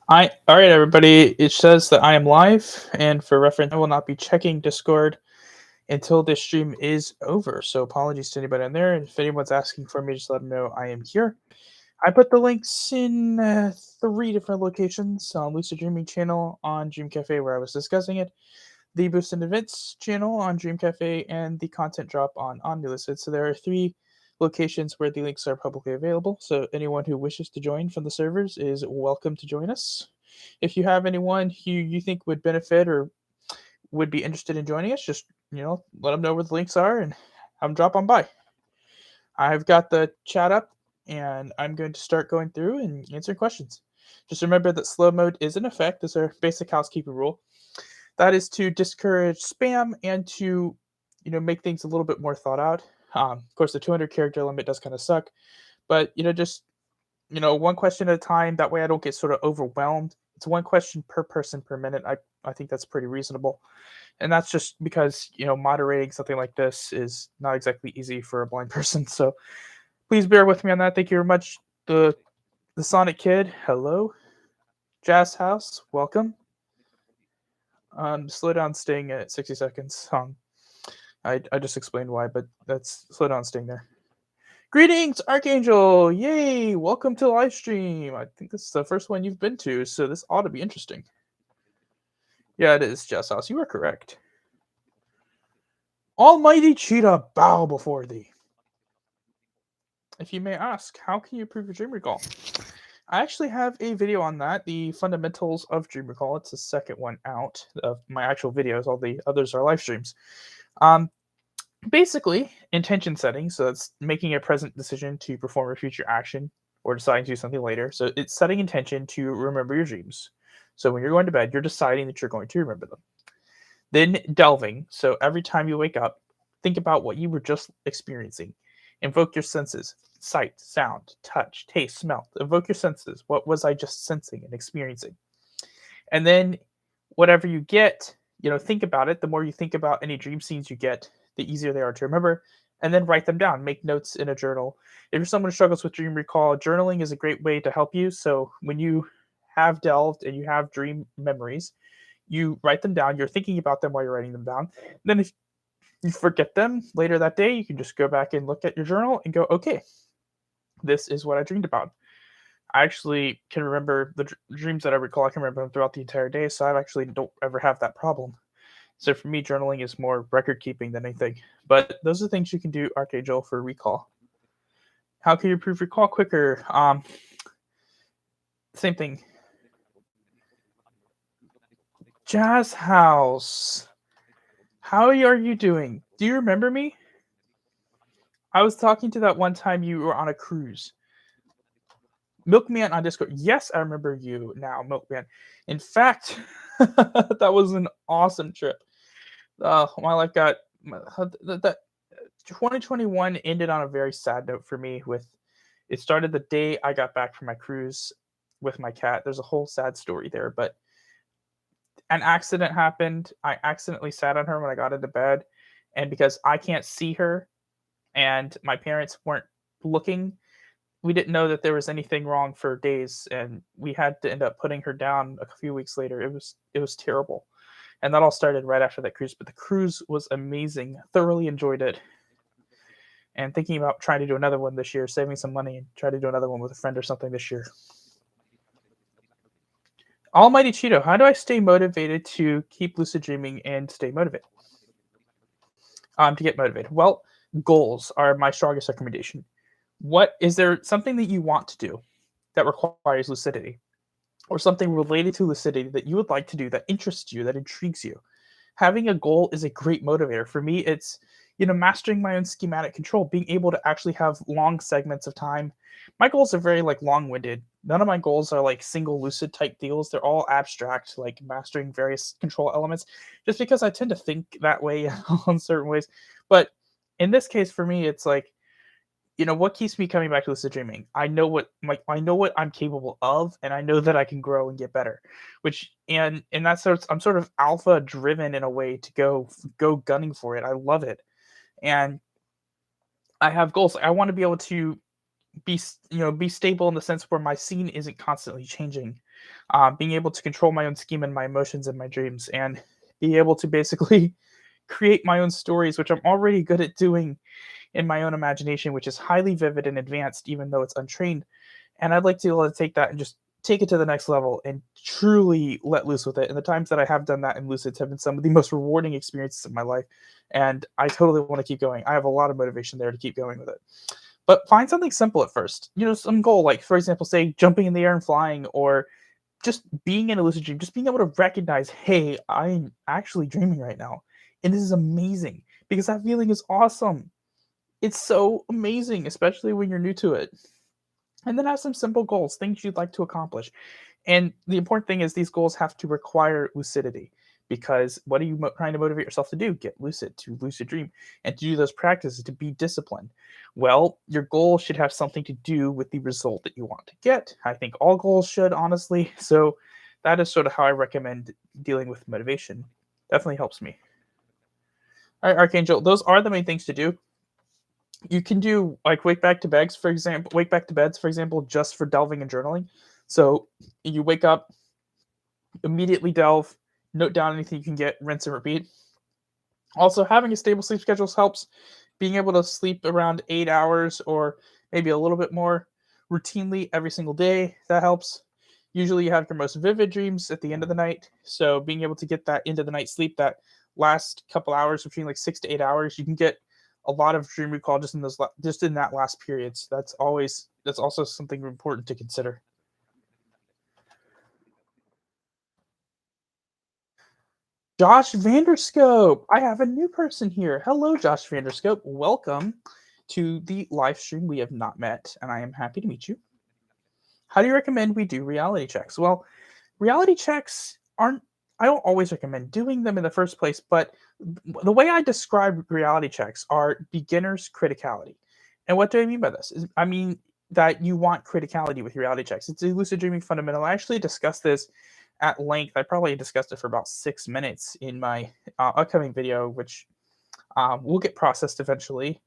All right, everybody. It says that I am live, and for reference, I will not be checking Discord until this stream is over. So apologies to anybody in there. And if anyone's asking for me, just let them know I am here. I put the links in three different locations: on Lucid Dreaming channel, on Dream Cafe where I was discussing it, the Boost and Events channel on Dream Cafe, and the content drop on Lucid. So there are three locations where the links are publicly available. So anyone who wishes to join from the servers is welcome to join us. If you have anyone who you think would benefit or would be interested in joining us, just let them know where the links are and have them drop on by. I've got the chat up and I'm going to start going through and answering questions. Just remember that slow mode is in effect. This is our basic housekeeping rule. That is to discourage spam and to make things a little bit more thought out. Of course, the 200 character limit does kind of suck, but just one question at a time. That way, I don't get sort of overwhelmed. It's one question per person per minute. I think that's pretty reasonable, and that's just because moderating something like this is not exactly easy for a blind person. So please bear with me on that. Thank you very much. The Sonic Kid, hello. Jazz House, welcome. Slow down staying at 60 seconds. I just explained why, but that's slow down staying there. Greetings, Archangel! Yay! Welcome to the live stream. I think this is the first one you've been to, so this ought to be interesting. Yeah, it is, Jess House. You are correct. Almighty Cheetah, bow before thee. If you may ask, how can you improve your dream recall? I actually have a video on that, the fundamentals of dream recall. It's the second one out of my actual videos. All the others are live streams. Basically, intention setting. So that's making a present decision to perform a future action or deciding to do something later. So it's setting intention to remember your dreams. So when you're going to bed, you're deciding that you're going to remember them. Then delving. So every time you wake up, think about what you were just experiencing. Invoke your senses: sight, sound, touch, taste, smell. Evoke your senses. What was I just sensing and experiencing? And then whatever you get, think about it. The more you think about any dream scenes you get, the easier they are to remember. And then write them down. Make notes in a journal. If you're someone who struggles with dream recall, journaling is a great way to help you. So when you have delved and you have dream memories, you write them down. You're thinking about them while you're writing them down. And then if you forget them later that day, you can just go back and look at your journal and go, okay, this is what I dreamed about. I actually can remember the dreams that I recall. I can remember them throughout the entire day, so I actually don't ever have that problem. So for me, journaling is more record keeping than anything. But those are things you can do, Archangel, for recall. How can you improve recall quicker? Same thing. Jazz House. How are you doing? Do you remember me? I was talking to that one time you were on a cruise. Milkman on Discord. Yes, I remember you now, Milkman. In fact, that was an awesome trip. My life got that 2021 ended on a very sad note for me. It started the day I got back from my cruise with my cat. There's a whole sad story there, but an accident happened. I accidentally sat on her when I got into bed, and because I can't see her and my parents weren't looking, we didn't know that there was anything wrong for days, and we had to end up putting her down a few weeks later. It was terrible. And that all started right after that cruise, but the cruise was amazing. Thoroughly enjoyed it. And thinking about trying to do another one this year, saving some money and try to do another one with a friend or something this year. Almighty Cheeto, how do I stay motivated to keep lucid dreaming and stay motivated? To get motivated. Well, goals are my strongest recommendation. What is there something that you want to do that requires lucidity? Or something related to lucidity that you would like to do that interests you, that intrigues you? Having a goal is a great motivator. For me, it's mastering my own schematic control, being able to actually have long segments of time. My goals are very long-winded. None of my goals are single lucid type deals. They're all abstract, like mastering various control elements, just because I tend to think that way on certain ways. But in this case, for me, it's what keeps me coming back to lucid dreaming? I know what I'm capable of, and I know that I can grow and get better. Which and in that sense, I'm sort of alpha driven in a way to go gunning for it. I love it, and I have goals. I want to be able to be stable in the sense where my scene isn't constantly changing. Being able to control my own scheme and my emotions and my dreams, and be able to basically create my own stories, which I'm already good at doing in my own imagination, which is highly vivid and advanced, even though it's untrained. And I'd like to be able to take that and just take it to the next level and truly let loose with it. And the times that I have done that in Lucids have been some of the most rewarding experiences of my life. And I totally want to keep going. I have a lot of motivation there to keep going with it. But find something simple at first. Some goal, like for example, say jumping in the air and flying, or just being in a lucid dream, just being able to recognize, hey, I'm actually dreaming right now. And this is amazing because that feeling is awesome. It's so amazing, especially when you're new to it. And then have some simple goals, things you'd like to accomplish. And the important thing is these goals have to require lucidity, because what are you trying to motivate yourself to do? Get lucid, to lucid dream, and to do those practices, to be disciplined. Well, your goal should have something to do with the result that you want to get. I think all goals should, honestly. So that is sort of how I recommend dealing with motivation. Definitely helps me. All right, Archangel, those are the main things to do. You can do like wake back to beds, for example, just for delving and journaling. So you wake up, immediately delve, note down anything you can get, rinse and repeat. Also, having a stable sleep schedule helps. Being able to sleep around 8 hours or maybe a little bit more routinely every single day, that helps. Usually, you have your most vivid dreams at the end of the night. So, being able to get that into the night sleep, that last couple hours between like 6 to 8 hours, you can get a lot of dream recall just in just in that last period. So that's also something important to consider. Josh Vanderscope. I have a new person here. Hello, Josh Vanderscope. Welcome to the live stream. We have not met, and I am happy to meet you. How do you recommend we do reality checks? Well, reality checks aren't, I don't always recommend doing them in the first place, but the way I describe reality checks are beginner's criticality. And what do I mean by this? I mean that you want criticality with reality checks. It's a lucid dreaming fundamental. I actually discussed this at length. I probably discussed it for about 6 minutes in my upcoming video, which will get processed eventually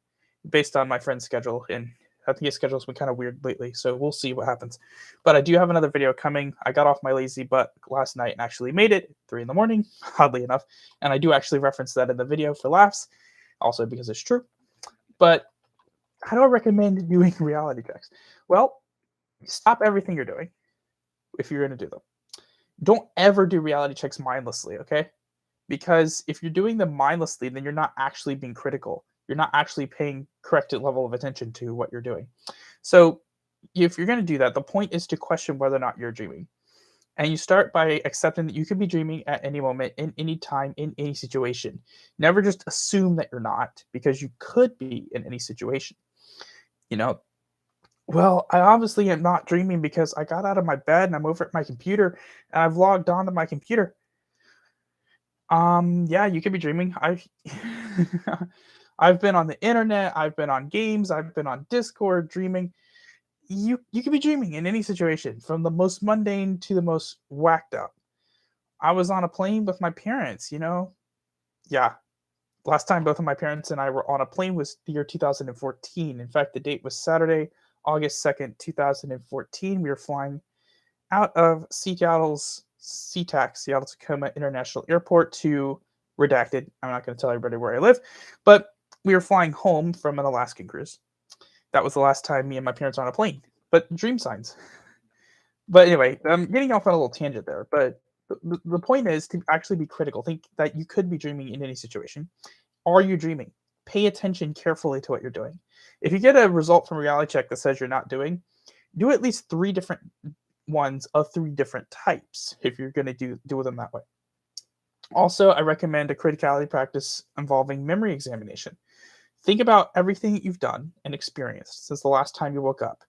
based on my friend's schedule. And I think his schedule's been kind of weird lately, so we'll see what happens. But I do have another video coming. I got off my lazy butt last night and actually made it 3 in the morning, oddly enough. And I do actually reference that in the video for laughs, also because it's true. But how do I recommend doing reality checks? Well, stop everything you're doing if you're going to do them. Don't ever do reality checks mindlessly, okay? Because if you're doing them mindlessly, then you're not actually being critical. You're not actually paying correct level of attention to what you're doing. So if you're going to do that, the point is to question whether or not you're dreaming. And you start by accepting that you could be dreaming at any moment, in any time, in any situation. Never just assume that you're not, because you could be in any situation. You know, well, I obviously am not dreaming because I got out of my bed and I'm over at my computer and I've logged on to my computer. Yeah, you could be dreaming. I've I've been on the internet, I've been on games, I've been on Discord dreaming. You could be dreaming in any situation, from the most mundane to the most whacked up. I was on a plane with my parents. Yeah, last time both of my parents and I were on a plane was the year 2014. In fact, the date was Saturday, August 2nd, 2014. We were flying out of Seattle's SeaTac, Seattle Tacoma International Airport, to redacted. I'm not going to tell everybody where I live, but we were flying home from an Alaskan cruise. That was the last time me and my parents were on a plane. But dream signs. But anyway, I'm getting off on a little tangent there. But the point is to actually be critical. Think that you could be dreaming in any situation. Are you dreaming? Pay attention carefully to what you're doing. If you get a result from a reality check that says you're not doing, do at least 3 different ones of 3 different types if you're going to do them that way. Also, I recommend a criticality practice involving memory examination. Think about everything you've done and experienced since the last time you woke up.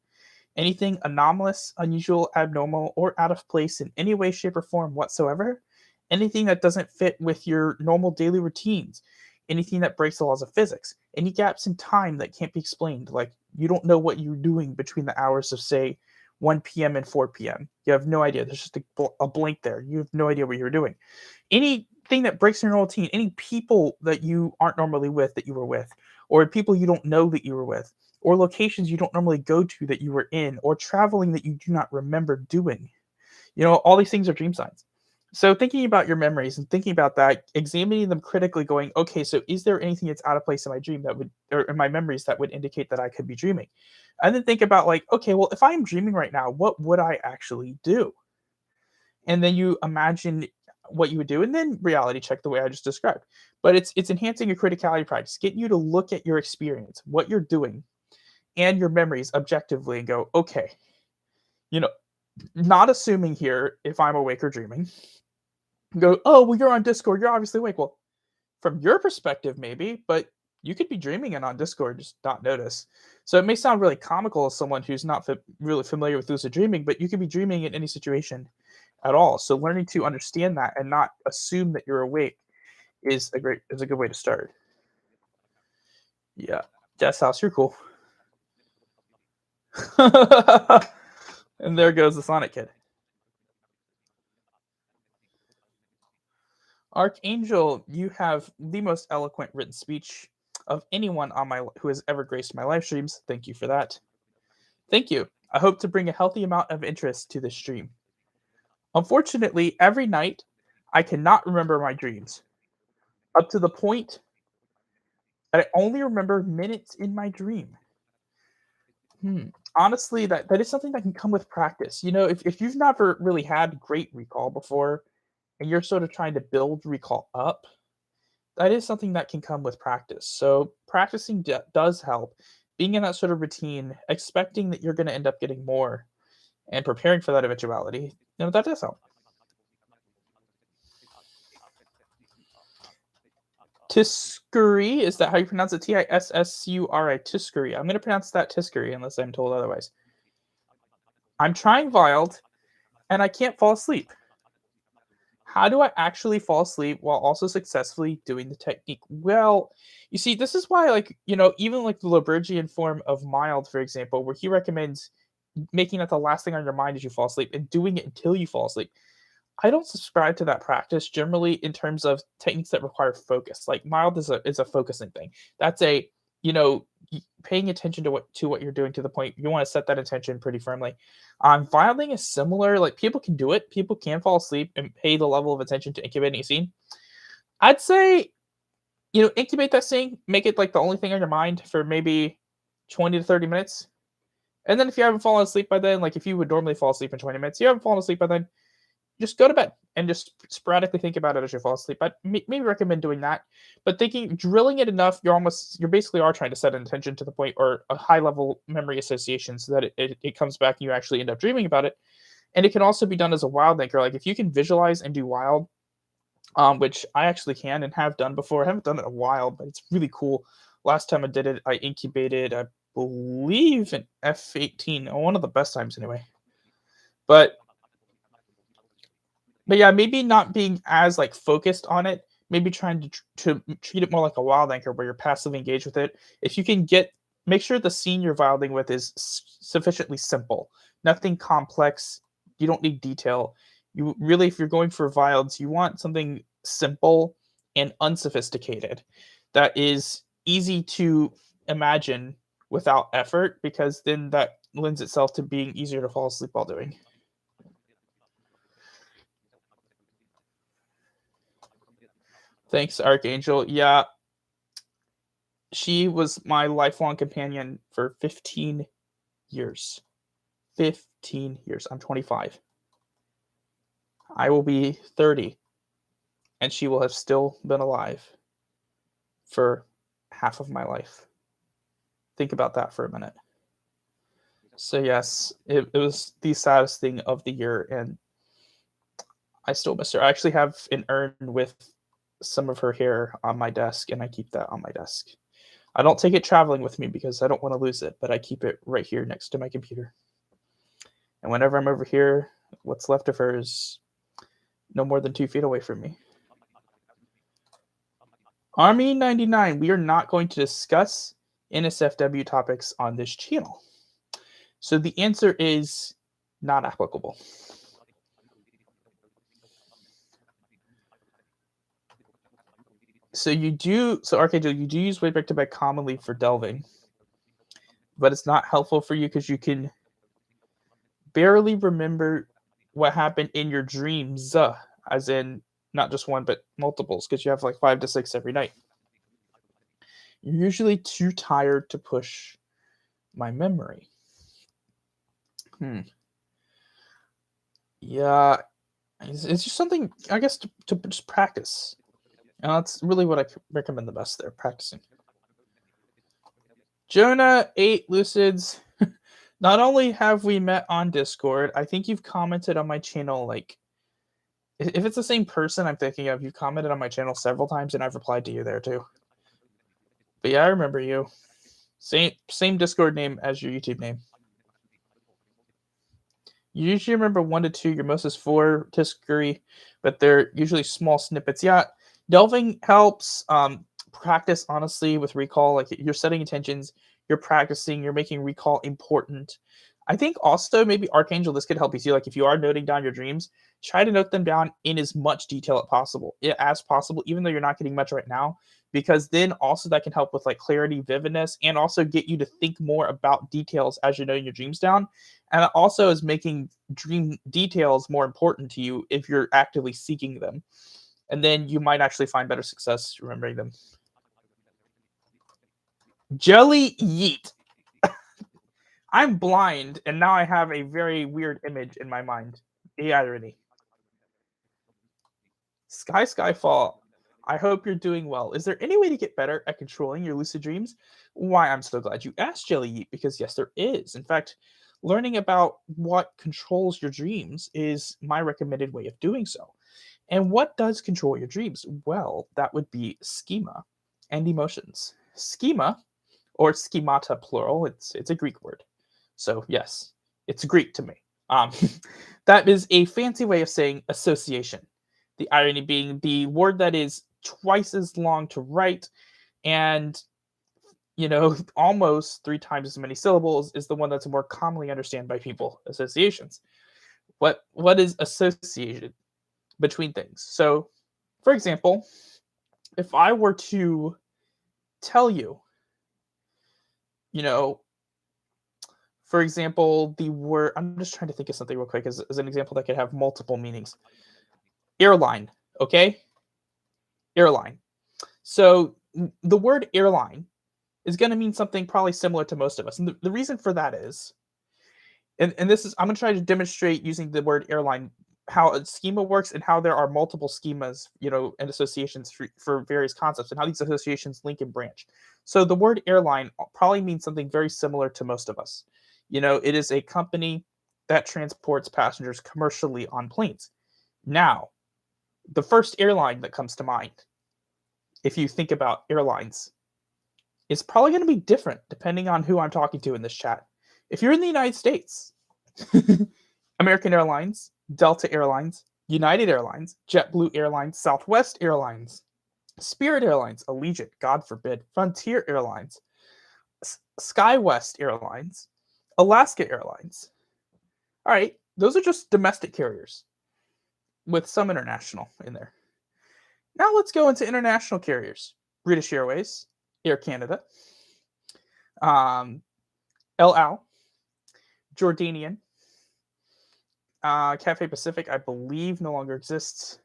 Anything anomalous, unusual, abnormal, or out of place in any way, shape, or form whatsoever. Anything that doesn't fit with your normal daily routines. Anything that breaks the laws of physics. Any gaps in time that can't be explained, like you don't know what you're doing between the hours of, say, 1 p.m. and 4 p.m. You have no idea. There's just a blank there. You have no idea what you're doing. Anything that breaks your normal routine, any people that you aren't normally with that you were with, or people you don't know that you were with, or locations you don't normally go to that you were in, or traveling that you do not remember doing. All these things are dream signs. So thinking about your memories and thinking about that, examining them critically, going, okay, so is there anything that's out of place in my dream that would, or in my memories that would indicate that I could be dreaming? And then think about like, okay, well, if I'm dreaming right now, what would I actually do? And then you imagine what you would do, and then reality check the way I just described. But it's enhancing your criticality practice, getting you to look at your experience, what you're doing, and your memories objectively, and go, okay, you know, not assuming here if I'm awake or dreaming. Go, oh, well, you're on Discord, you're obviously awake. Well, from your perspective, maybe, but you could be dreaming and on Discord, just not notice. So it may sound really comical as someone who's not really familiar with lucid dreaming, but you can be dreaming in any situation at all. So learning to understand that and not assume that you're awake is a good way to start. Yeah. Jess House, you're cool. And there goes the Sonic Kid. Archangel, you have the most eloquent written speech of anyone on my who has ever graced my live streams. Thank you for that. Thank you. I hope to bring a healthy amount of interest to this stream. Unfortunately, every night I cannot remember my dreams, up to the point that I only remember minutes in my dream. Honestly, that is something that can come with practice. If you've never really had great recall before and you're sort of trying to build recall up, that is something that can come with practice. So practicing does help. Being in that sort of routine, expecting that you're going to end up getting more, and preparing for that eventuality, that does help. Tiscuri, is that how you pronounce it? Tissuri. Tiscuri. I'm going to pronounce that Tiscuri unless I'm told otherwise. I'm trying Wild, and I can't fall asleep. How do I actually fall asleep while also successfully doing the technique? Well, you see, this is why, even like the Libergian form of Mild, for example, where he recommends making that the last thing on your mind as you fall asleep and doing it until you fall asleep. I don't subscribe to that practice generally in terms of techniques that require focus. Like Mild is a focusing thing. That's paying attention to what you're doing to the point you want to set that intention pretty firmly. Wilding is similar. Like people can do it. People can fall asleep and pay the level of attention to incubating a scene. I'd say, incubate that scene, make it like the only thing on your mind for maybe 20 to 30 minutes. And then if you haven't fallen asleep by then, like if you would normally fall asleep in 20 minutes, you haven't fallen asleep by then, just go to bed and just sporadically think about it as you fall asleep. I'd maybe recommend doing that. But drilling it enough, you're basically are trying to set an intention to the point or a high level memory association so that it comes back and you actually end up dreaming about it. And it can also be done as a wild anchor. Like if you can visualize and do wild, which I actually can and have done before. I haven't done it in a while, but it's really cool. Last time I did it, I incubated, I believe, an F-18, one of the best times anyway. But yeah, maybe not being as like focused on it. Maybe trying to treat it more like a wild anchor where you're passively engaged with it. If you can make sure the scene you're wilding with is sufficiently simple, nothing complex. You don't need detail. You really, if you're going for wilds, you want something simple and unsophisticated that is easy to imagine without effort, because then that lends itself to being easier to fall asleep while doing. Thanks, Archangel. Yeah, she was my lifelong companion for 15 years. 15 years. I'm 25. I will be 30, and she will have still been alive for half of my life. Think about that for a minute. So yes, it was the saddest thing of the year, and I still miss her. I actually have an urn with some of her hair on my desk, and I keep that on my desk. I don't take it traveling with me because I don't want to lose it, but I keep it right here next to my computer. And whenever I'm over here, what's left of her is no more than 2 feet away from me. Army 99, we are not going to discuss NSFW topics on this channel. So the answer is not applicable. So Archangel, you do use Wayback to Bed commonly for delving. but it's not helpful for you because you can barely remember what happened in your dreams, as in not just one, but multiples, because you have like 5 to 6 every night. You're usually too tired to push my memory. Yeah, it's just something, I guess, to just practice. And that's really what I recommend the best there, practicing. Jonah 8 Lucids. Not only have we met on Discord, I think you've commented on my channel, like, if it's the same person I'm thinking of, you've commented on my channel several times and I've replied to you there too. But yeah, I remember you. Same Discord name as your YouTube name. You usually remember 1 to 2, your most is 4 Tiskery, but they're usually small snippets. Yeah, delving helps. Practice, honestly, with recall. Like, you're setting intentions, you're practicing, you're making recall important. I think also maybe Archangel, this could help you too. Like, if you are noting down your dreams, try to note them down in as much detail as possible, even though you're not getting much right now, because then also that can help with like clarity, vividness, and also get you to think more about details as you're noting your dreams down. And it also is making dream details more important to you if you're actively seeking them. And then you might actually find better success remembering them. Jelly Yeet. I'm blind, and now I have a very weird image in my mind. The irony. Skyfall. I hope you're doing well. Is there any way to get better at controlling your lucid dreams? Why, I'm so glad you asked, Jelly Yeet, because yes, there is. In fact, learning about what controls your dreams is my recommended way of doing so. And what does control your dreams? Well, that would be schema and emotions. Schema, or schemata plural, it's a Greek word. So yes, it's Greek to me. That is a fancy way of saying association. The irony being the word that is twice as long to write and almost 3 times as many syllables is the one that's more commonly understood by people. Associations. What is associated between things? So, for example, if I were to tell you, for example, the word, I'm just trying to think of something real quick as an example that could have multiple meanings. Airline, okay? Airline. So the word airline is going to mean something probably similar to most of us. And the reason for that is, and this is, I'm going to try to demonstrate using the word airline how a schema works and how there are multiple schemas, and associations for various concepts and how these associations link and branch. So the word airline probably means something very similar to most of us. It is a company that transports passengers commercially on planes. Now, the first airline that comes to mind, if you think about airlines, is probably going to be different depending on who I'm talking to in this chat. If you're in the United States, American Airlines, Delta Airlines, United Airlines, JetBlue Airlines, Southwest Airlines, Spirit Airlines, Allegiant, God forbid, Frontier Airlines, SkyWest Airlines, Alaska Airlines. All right, those are just domestic carriers with some international in there. Now let's go into international carriers. British Airways, Air Canada, El Al, Jordanian, Cathay Pacific, I believe, no longer exists.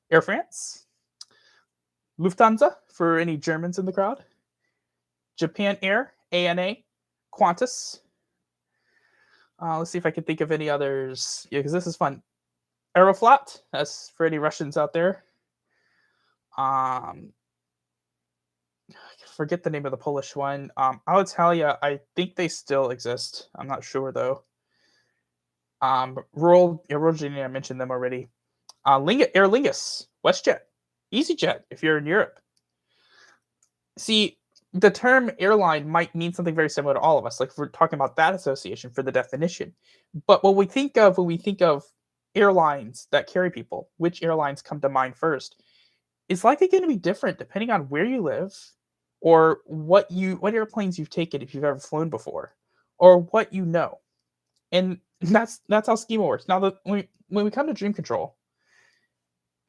Air France, Lufthansa, for any Germans in the crowd, Japan Air, ANA, Qantas. Let's see if I can think of any others. Yeah, because this is fun. Aeroflot, that's for any Russians out there. I forget the name of the Polish one. Alitalia, I think they still exist. I'm not sure though. Royal Virginia, I mentioned them already. Aer Lingus, WestJet, EasyJet if you're in Europe. See, the term airline might mean something very similar to all of us. Like if we're talking about that association for the definition. But when we think of airlines that carry people, which airlines come to mind first? It's likely going to be different depending on where you live, or what airplanes you've taken if you've ever flown before, or what you know. And that's how schema works. Now, when we come to dream control,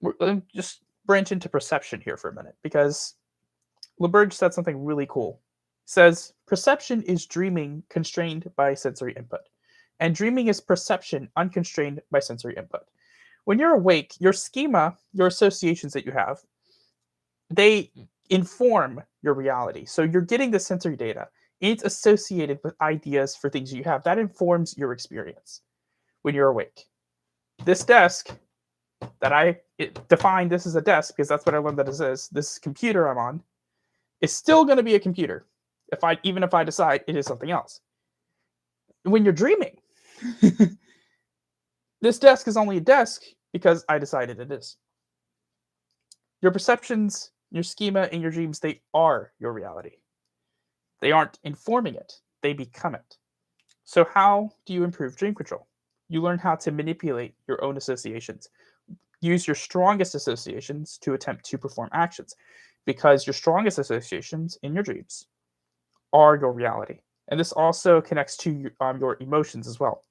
we're just branch into perception here for a minute, because LeBurge said something really cool. says perception is dreaming constrained by sensory input, and dreaming is perception unconstrained by sensory input. When you're awake, your schema, your associations that you have, they inform your reality. So you're getting the sensory data. It's associated with ideas for things you have. That informs your experience when you're awake. This desk that I define this as a desk because that's what I learned that it is. This computer I'm on is still going to be a computer even if I decide it is something else. When you're dreaming, this desk is only a desk because I decided it is. Your perceptions, your schema, and your dreams, they are your reality. They aren't informing it, they become it. So, how do you improve dream control? You learn how to manipulate your own associations. Use your strongest associations to attempt to perform actions because your strongest associations in your dreams are your reality. And this also connects to your emotions as well.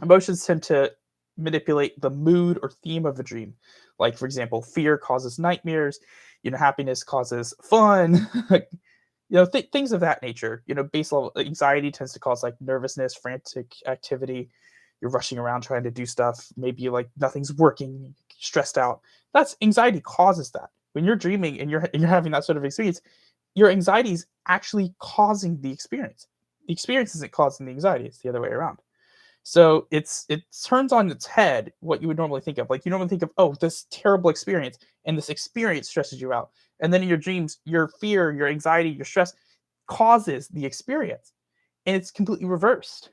Emotions tend to manipulate the mood or theme of a dream. Like, for example, fear causes nightmares, happiness causes fun, things of that nature. Base level anxiety tends to cause like nervousness, frantic activity. You're rushing around trying to do stuff. Maybe like nothing's working, stressed out. That's anxiety causes that. When you're dreaming and you're having that sort of experience, your anxiety is actually causing the experience. The experience isn't causing the anxiety; it's the other way around. So it turns on its head what you would normally think of. Like you normally think of, oh, this terrible experience, and this experience stresses you out. And then in your dreams, your fear, your anxiety, your stress causes the experience. And it's completely reversed.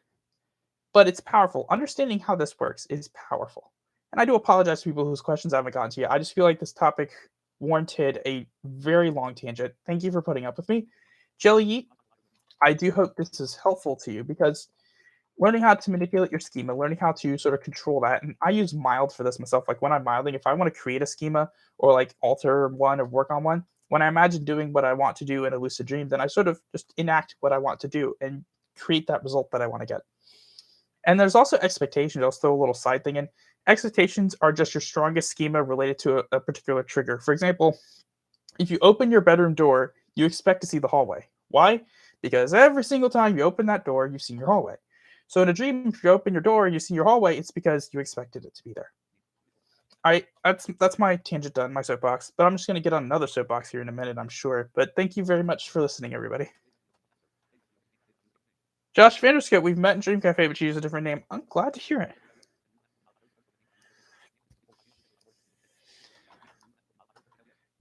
But it's powerful. Understanding how this works is powerful. And I do apologize to people whose questions I haven't gotten to yet. I just feel like this topic warranted a very long tangent. Thank you for putting up with me. Jelly Yeet, I do hope this is helpful to you because learning how to manipulate your schema, learning how to sort of control that. And I use mild for this myself. Like when I'm milding, if I want to create a schema or like alter one or work on one, when I imagine doing what I want to do in a lucid dream, then I sort of just enact what I want to do and create that result that I want to get. And there's also expectations. I'll throw a little side thing in. Expectations are just your strongest schema related to a particular trigger. For example, if you open your bedroom door, you expect to see the hallway. Why? Because every single time you open that door, you've seen your hallway. So in a dream, if you open your door and you see your hallway, it's because you expected it to be there. That's my tangent done, my soapbox. But I'm just going to get on another soapbox here in a minute, I'm sure. But thank you very much for listening, everybody. Josh Vanderscope, we've met in Dream Cafe, but you use a different name. I'm glad to hear it.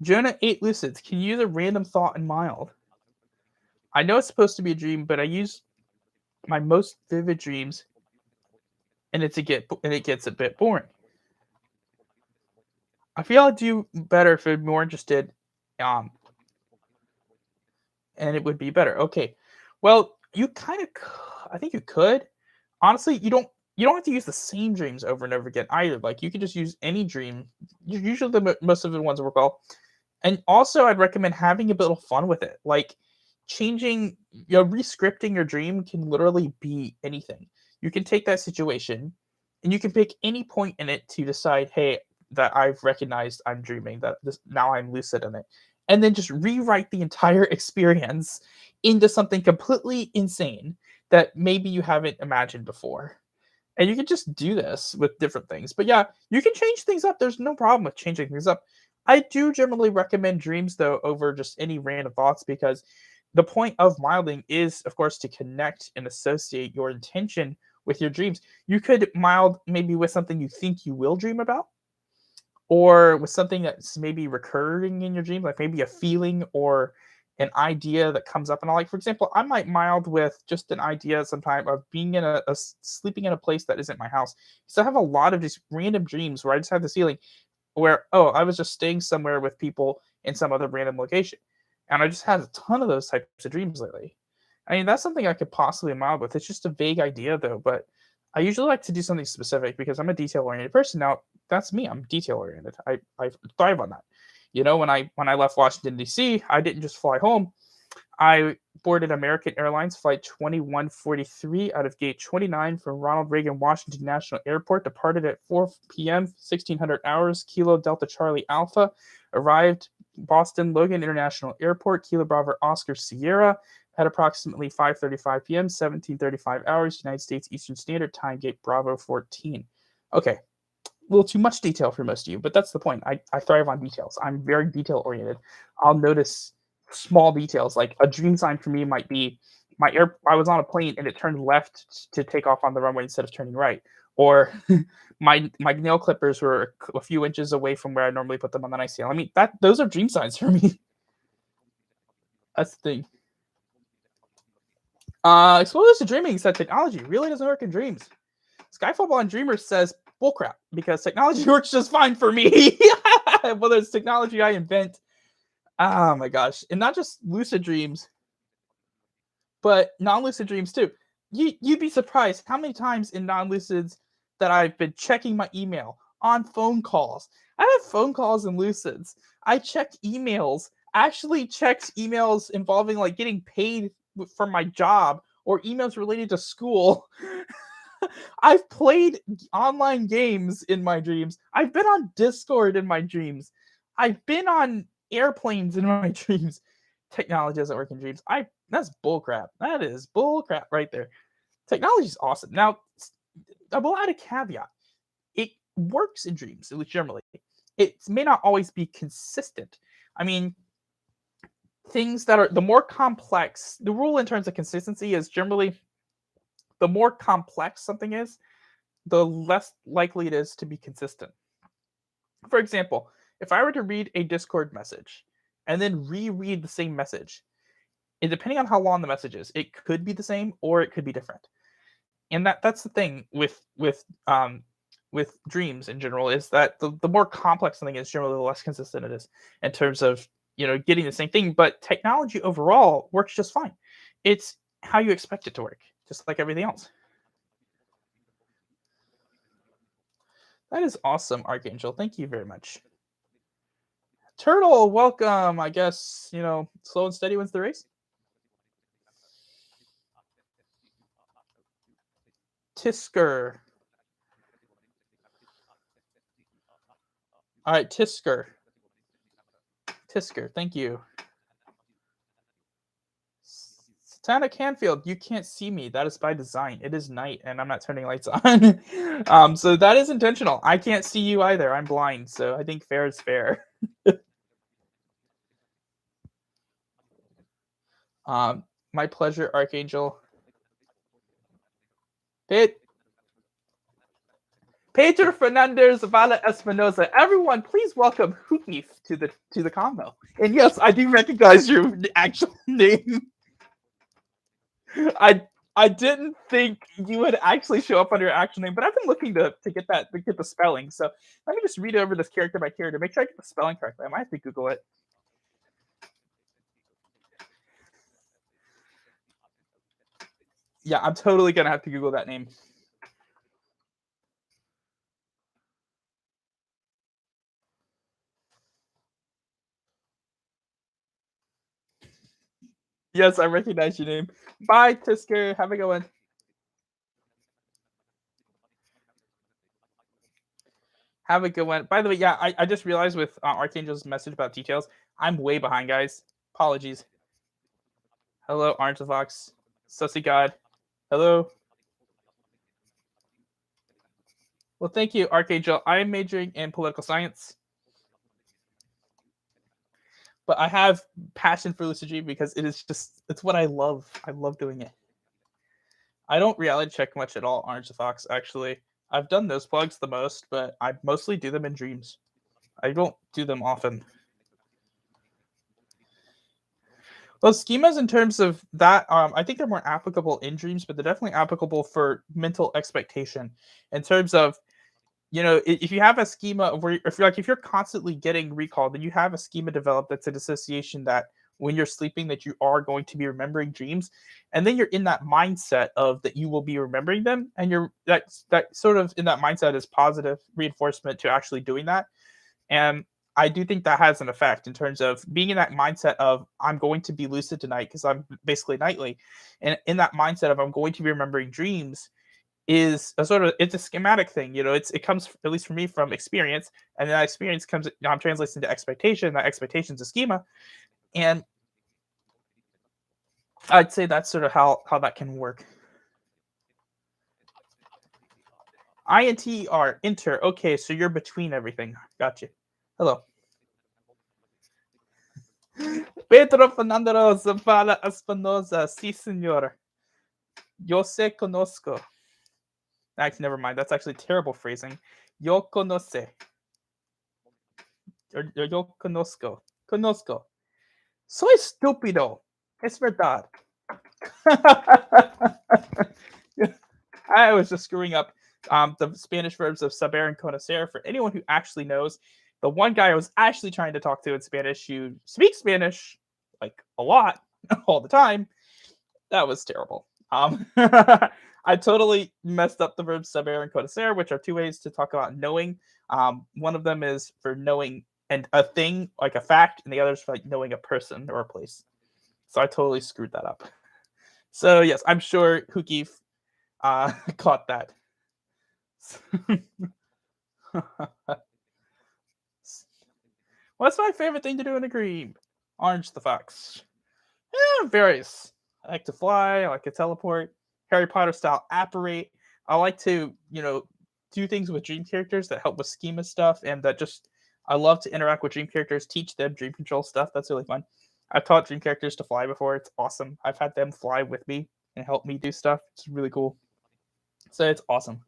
Jonah 8 Lucids, can you use a random thought in mild? I know it's supposed to be a dream, but I use my most vivid dreams, and it gets a bit boring. I feel I'd do better if I'm more interested, and it would be better. Okay, well, you kind of, I think you could. Honestly, you don't have to use the same dreams over and over again either. Like you could just use any dream. Usually, most of the ones work well. And also, I'd recommend having a bit of fun with it. Like changing, rescripting your dream can literally be anything. You can take that situation and you can pick any point in it to decide, hey, that I've recognized I'm dreaming, that this now I'm lucid in it. And then just rewrite the entire experience into something completely insane that maybe you haven't imagined before. And you can just do this with different things. But yeah, you can change things up. There's no problem with changing things up. I do generally recommend dreams though over just any random thoughts because the point of milding is, of course, to connect and associate your intention with your dreams. You could mild maybe with something you think you will dream about, or with something that's maybe recurring in your dream, like maybe a feeling or an idea that comes up. And I like, for example, I might mild with just an idea sometime of being in sleeping in a place that isn't my house. So I have a lot of just random dreams where I just have this feeling where, oh, I was just staying somewhere with people in some other random location. And I just had a ton of those types of dreams lately. I mean, that's something I could possibly mild with. It's just a vague idea though, but I usually like to do something specific because I'm a detail oriented person. Now, that's me. I'm detail oriented. I thrive on that. When I left Washington D.C., I didn't just fly home. I boarded American Airlines flight 2143 out of gate 29 from Ronald Reagan Washington National Airport. Departed at 4 p.m. 1600 hours. Kilo Delta Charlie Alpha. Arrived Boston Logan International Airport. Kilo Bravo Oscar Sierra. at approximately 5:35 p.m., 17:35 hours, United States Eastern Standard Time, gate Bravo 14. Okay, a little too much detail for most of you, but that's the point. I thrive on details. I'm very detail oriented. I'll notice small details. Like a dream sign for me might be I was on a plane and it turned left to take off on the runway instead of turning right. Or my nail clippers were a few inches away from where I normally put them on the nightstand. I mean, those are dream signs for me. That's the thing. Explosive to dreaming said technology really doesn't work in dreams. Skyfall on Dreamers says bullcrap because technology works just fine for me. Whether it's technology I invent. Oh my gosh. And not just lucid dreams, but non-lucid dreams too. You'd be surprised how many times in non-lucids that I've been checking my email on phone calls. I have phone calls in lucids. I checked emails, actually checked emails involving like getting paid for my job or emails related to school. I've played online games in my dreams. I've been on Discord in my dreams. I've been on airplanes in my dreams. Technology doesn't work in dreams. That's bullcrap. That is bullcrap right there. Technology is awesome. Now, I will add a caveat. It works in dreams, at least generally. It may not always be consistent. I mean, things that are the more complex, the rule in terms of consistency is generally the more complex something is, the less likely it is to be consistent. For example, if I were to read a Discord message and then reread the same message, and depending on how long the message is, it could be the same or it could be different. And that's the thing with dreams in general is that the more complex something is, generally the less consistent it is in terms of getting the same thing. But technology overall works just fine. It's how you expect it to work, just like everything else. That is awesome, Archangel. Thank you very much. Turtle, welcome. I guess, slow and steady wins the race. Tisker. All right, Tisker. Tisker, thank you. Satana Canfield, you can't see me. That is by design. It is night, and I'm not turning lights on. So that is intentional. I can't see you either. I'm blind, so I think fair is fair. My pleasure, Archangel. Pedro Fernandez, Vala Espinosa. Everyone, please welcome Hootneef to the combo. And yes, I do recognize your actual name. I didn't think you would actually show up under your actual name, but I've been looking to get the spelling. So let me just read over this character by character, make sure I get the spelling correctly. I might have to Google it. Yeah, I'm totally gonna have to Google that name. Yes, I recognize your name. Bye, Tisker. Have a good one. Have a good one. By the way, yeah, I just realized with Archangel's message about details, I'm way behind, guys. Apologies. Hello, Orange the Fox. Sussy God. Hello. Well, thank you, Archangel. I am majoring in political science, but I have passion for lucid dream because it's what I love. I love doing it. I don't reality check much at all, Orange the Fox, actually. I've done those plugs the most, but I mostly do them in dreams. I don't do them often. Well, schemas in terms of that, I think they're more applicable in dreams, but they're definitely applicable for mental expectation in terms of, if you have a schema where if you're constantly getting recalled, then you have a schema developed that's an association that when you're sleeping that you are going to be remembering dreams, and then you're in that mindset of that you will be remembering them, and that sort of in that mindset is positive reinforcement to actually doing that. And I do think that has an effect in terms of being in that mindset of I'm going to be lucid tonight because I'm basically nightly, and in that mindset of I'm going to be remembering dreams is a sort of it's a schematic thing. It comes at least for me from experience, and then that experience comes translates into expectation. That expectation is a schema, and I'd say that's sort of how that can work. INTER, inter. Okay, so you're between everything. Gotcha. Hello. Pedro Fernando Zavala Espinoza. Sí, señor. Yo sé conozco. Actually, never mind. That's actually terrible phrasing. Yo conoce. Or yo conozco. Conozco. Soy estúpido. Es verdad. I was just screwing up the Spanish verbs of saber and conocer. For anyone who actually knows, the one guy I was actually trying to talk to in Spanish who speaks Spanish like a lot all the time, that was terrible. I totally messed up the verbs saber and conocer, which are two ways to talk about knowing. One of them is for knowing and a thing, like a fact, and the other is for like knowing a person or a place. So I totally screwed that up. So yes, I'm sure Huki caught that. What's my favorite thing to do in a dream? Orange the Fox. Various. I like to fly. I like to teleport. Harry Potter style apparate. I like to, do things with dream characters that help with schema stuff, and that just I love to interact with dream characters, teach them dream control stuff. That's really fun. I've taught dream characters to fly before. It's awesome. I've had them fly with me and help me do stuff. It's really cool. So it's awesome.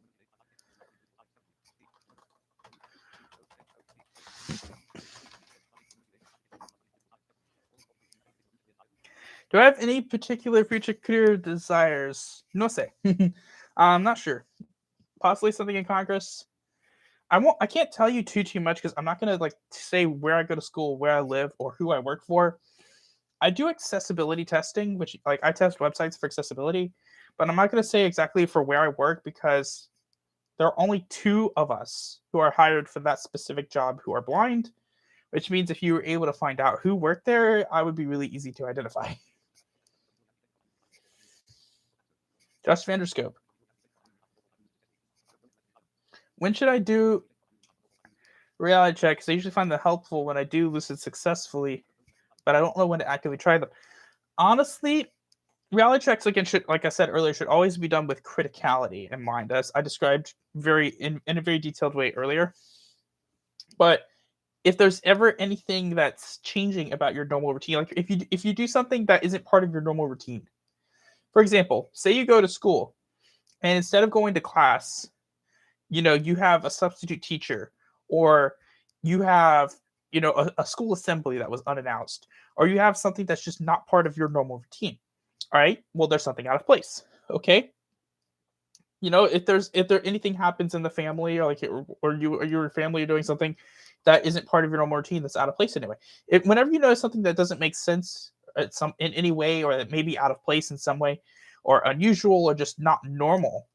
Do I have any particular future career desires? No say. I'm not sure. Possibly something in Congress. I can't tell you too much because I'm not gonna like say where I go to school, where I live, or who I work for. I do accessibility testing, which like I test websites for accessibility, but I'm not gonna say exactly for where I work because there are only two of us who are hired for that specific job who are blind, which means if you were able to find out who worked there, I would be really easy to identify. Just Vanderscope. When should I do reality checks? I usually find that helpful when I do Lucid successfully, but I don't know when to actively try them. Honestly, reality checks again should, like I said earlier, should always be done with criticality in mind, as I described in a very detailed way earlier. But if there's ever anything that's changing about your normal routine, like if you do something that isn't part of your normal routine, for example, say you go to school and instead of going to class, you have a substitute teacher, or you have, a school assembly that was unannounced, or you have something that's just not part of your normal routine. All right. Well, there's something out of place. Okay. If there anything happens in the family, or like or you or your family are doing something that isn't part of your normal routine, that's out of place anyway. Whenever you notice something that doesn't make sense in any way, or that may be out of place in some way, or unusual, or just not normal,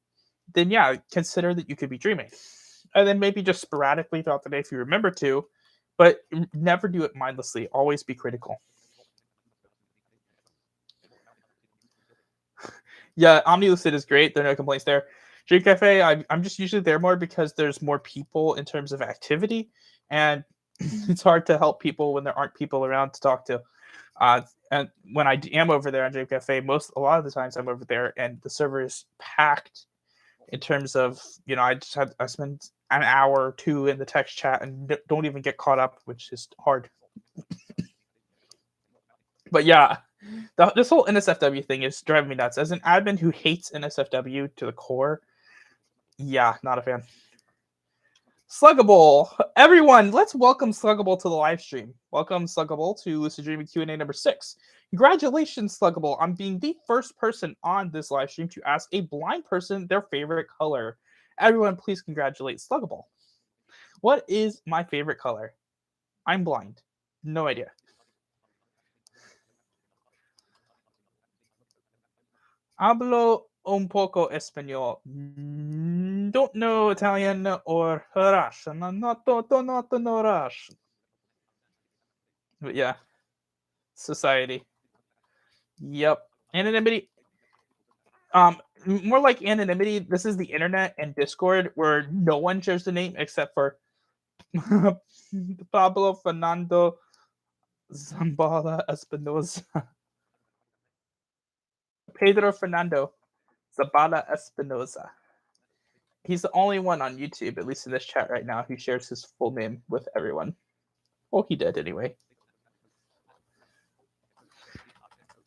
then yeah, consider that you could be dreaming. And then maybe just sporadically throughout the day if you remember to, but never do it mindlessly. Always be critical. Yeah, Omni Lucid is great. There are no complaints there. Dream Cafe, I'm just usually there more because there's more people in terms of activity, and it's hard to help people when there aren't people around to talk to. And when I am over there on Dream Cafe, a lot of the times I'm over there, and the server is packed. In terms of, I spend an hour or two in the text chat and don't even get caught up, which is hard. But yeah, this whole NSFW thing is driving me nuts. As an admin who hates NSFW to the core, yeah, not a fan. Sluggable, everyone, let's welcome Sluggable to the live stream. Welcome Sluggable to Lucid Dreaming Q&A number 6. Congratulations, Sluggable, on being the first person on this live stream to ask a blind person their favorite color. Everyone, please congratulate Sluggable. What is my favorite color? I'm blind. No idea. Hablo un poco español. Don't know Italian or Russian. Not know Russian. But yeah, society. Yep. Anonymity. More like anonymity. This is the internet and Discord where no one shares the name except for Pablo Fernando Zambala Espinosa. Pedro Fernando Zabala Espinoza. He's the only one on YouTube, at least in this chat right now, who shares his full name with everyone. Well, he did anyway.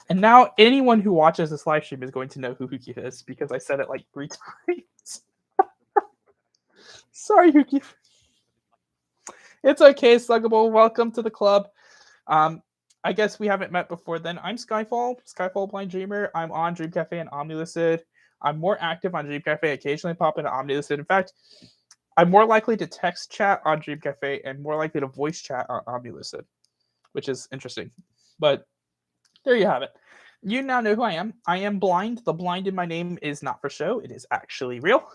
And now anyone who watches this live stream is going to know who Huki is because I said it like 3 times. Sorry, Huki. It's okay, Sluggable. Welcome to the club. I guess we haven't met before then. I'm Skyfall Blind Dreamer. I'm on Dream Cafe and Omnilucid. I'm more active on Dream Cafe, occasionally pop into Omnilucid. In fact, I'm more likely to text chat on Dream Cafe and more likely to voice chat on Omnilucid, which is interesting. But there you have it. You now know who I am. I am blind. The blind in my name is not for show. It is actually real.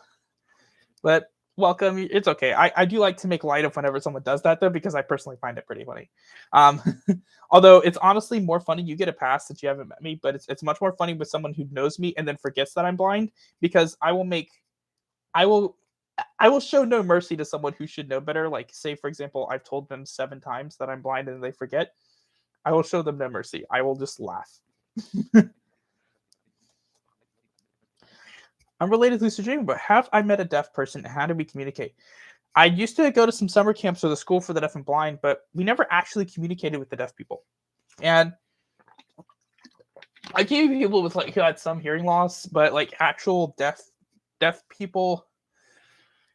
But welcome. It's okay. I do like to make light of whenever someone does that, though, because I personally find it pretty funny. Although it's honestly more funny. You get a pass since you haven't met me, but it's much more funny with someone who knows me and then forgets that I'm blind, because I will show no mercy to someone who should know better. Like, say, for example, I've told them 7 times that I'm blind and they forget. I will show them no mercy. I will just laugh. I'm related to Lucid Dream, but have I met a deaf person and how do we communicate? I used to go to some summer camps with the School for the Deaf and Blind, but we never actually communicated with the deaf people. And I came to people with who had some hearing loss, but actual deaf people,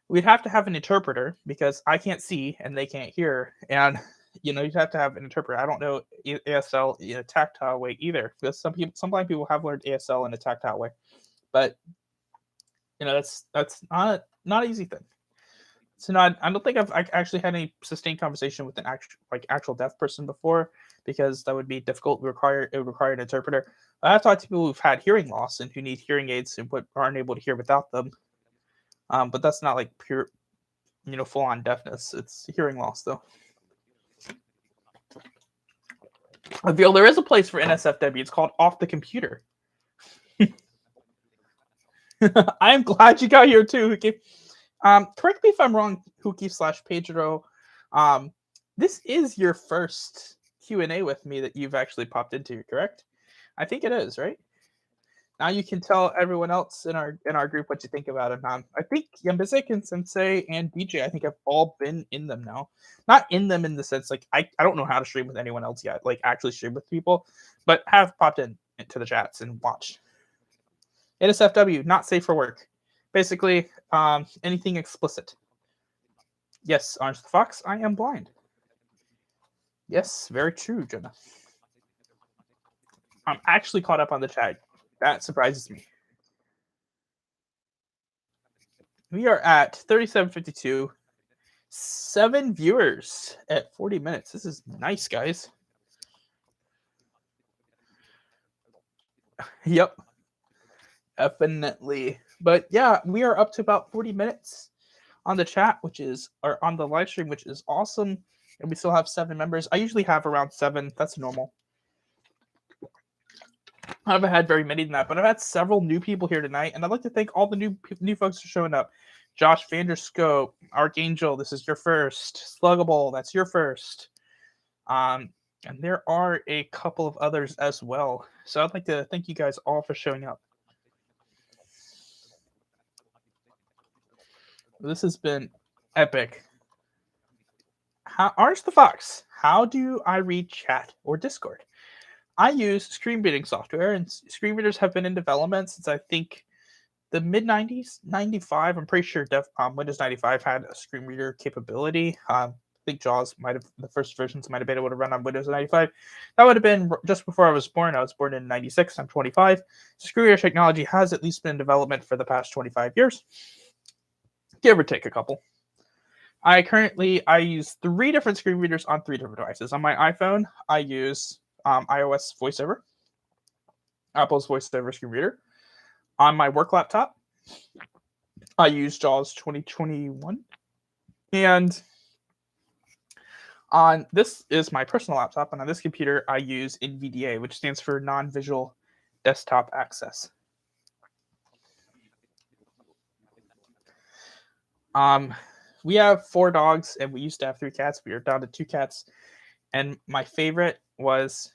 we'd have to have an interpreter because I can't see and they can't hear. And you'd have to have an interpreter. I don't know ASL in a tactile way either, because some blind people have learned ASL in a tactile way, but that's not an easy thing. So I don't think I've actually had any sustained conversation with an actual deaf person before, because that would be difficult. It would require an interpreter. I've talked to people who've had hearing loss and who need hearing aids and aren't able to hear without them. But that's not like pure, full on deafness. It's hearing loss though. Avil, there is a place for NSFW. It's called Off the Computer. I am glad you got here too, Huki. Correct me if I'm wrong, Huki/Pedro. This is your first Q&A with me that you've actually popped into, correct? I think it is, right? Now you can tell everyone else in our group what you think about it. I think Yambizik and Sensei and DJ, I think, have all been in them now. Not in them in the sense I don't know how to stream with anyone else yet, actually stream with people, but have popped into the chats and watched. NSFW, not safe for work. Basically, anything explicit. Yes, Orange the Fox, I am blind. Yes, very true, Jonah. I'm actually caught up on the chat. That surprises me. We are at 37:52. 7 viewers at 40 minutes. This is nice, guys. Yep. Definitely. But yeah, we are up to about 40 minutes on the chat, or on the live stream, which is awesome. And we still have 7 members. I usually have around 7. That's normal. I haven't had very many than that, but I've had several new people here tonight, and I'd like to thank all the new folks for showing up. Josh Vanderscope, Archangel, this is your first. Sluggable, that's your first. And there are a couple of others as well. So I'd like to thank you guys all for showing up. This has been epic. Orange the Fox, how do I read chat or Discord? I use screen reading software, and screen readers have been in development since I think the mid-90s, 95. I'm pretty sure Windows 95 had a screen reader capability. I think JAWS the first versions might have been able to run on Windows 95. That would have been just before I was born. I was born in 96. I'm 25. So screen reader technology has at least been in development for the past 25 years. Give or take a couple. I use 3 different screen readers on 3 different devices. On my iPhone, I use iOS VoiceOver, Apple's VoiceOver screen reader. On my work laptop, I use JAWS 2021. And this is my personal laptop, and on this computer, I use NVDA, which stands for Non-Visual Desktop Access. We have 4 dogs, and we used to have 3 cats. We are down to 2 cats. And my favorite was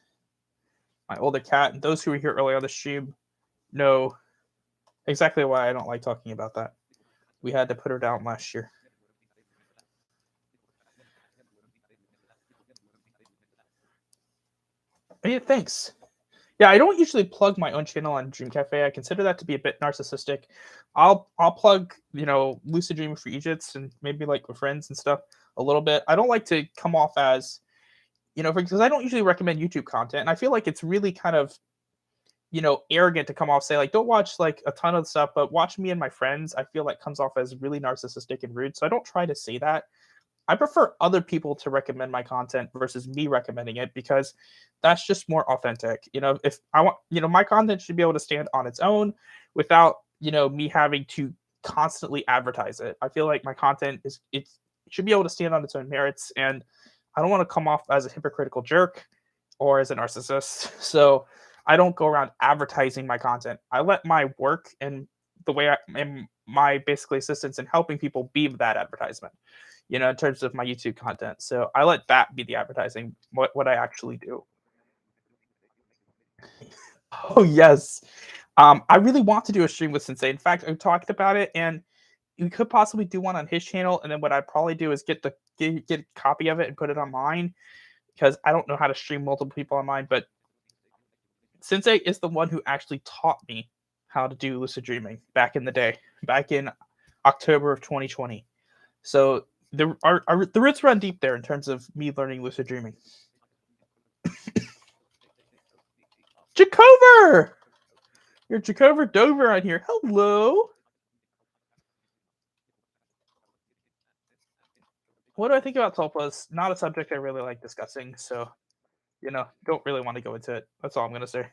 my older cat. And those who were here earlier on the stream No, exactly why I don't like talking about that. We had to put her down last year. Yeah, thanks. Yeah, I don't usually plug my own channel on Dream Cafe. I consider that to be a bit narcissistic. I'll plug, Lucid Dreaming for Egypt and maybe like with friends and stuff a little bit. I don't like to come off as, because I don't usually recommend YouTube content. And I feel like it's really kind of, arrogant to come off say like don't watch like a ton of stuff, but watch me and my friends. I feel like comes off as really narcissistic and rude. So I don't try to say that. I prefer other people to recommend my content versus me recommending it because that's just more authentic. If I want, my content should be able to stand on its own without, me having to constantly advertise it. I feel like my content it should be able to stand on its own merits, and I don't want to come off as a hypocritical jerk or as a narcissist. So I don't go around advertising my content. I let my work and the way I am my basically assistance in helping people be that advertisement, in terms of my YouTube content. So I let that be the advertising, what I actually do. Oh yes. I really want to do a stream with Sensei. In fact, I talked about it, and we could possibly do one on his channel. And then what I'd probably do is get a copy of it and put it on mine because I don't know how to stream multiple people on mine. But Sensei is the one who actually taught me how to do lucid dreaming back in the day, back in October of 2020. So the roots run deep there in terms of me learning lucid dreaming. Jacover! You're Jacover Dover on here. Hello. What do I think about tulpas? Not a subject I really like discussing, so don't really want to go into it. That's all I'm gonna say.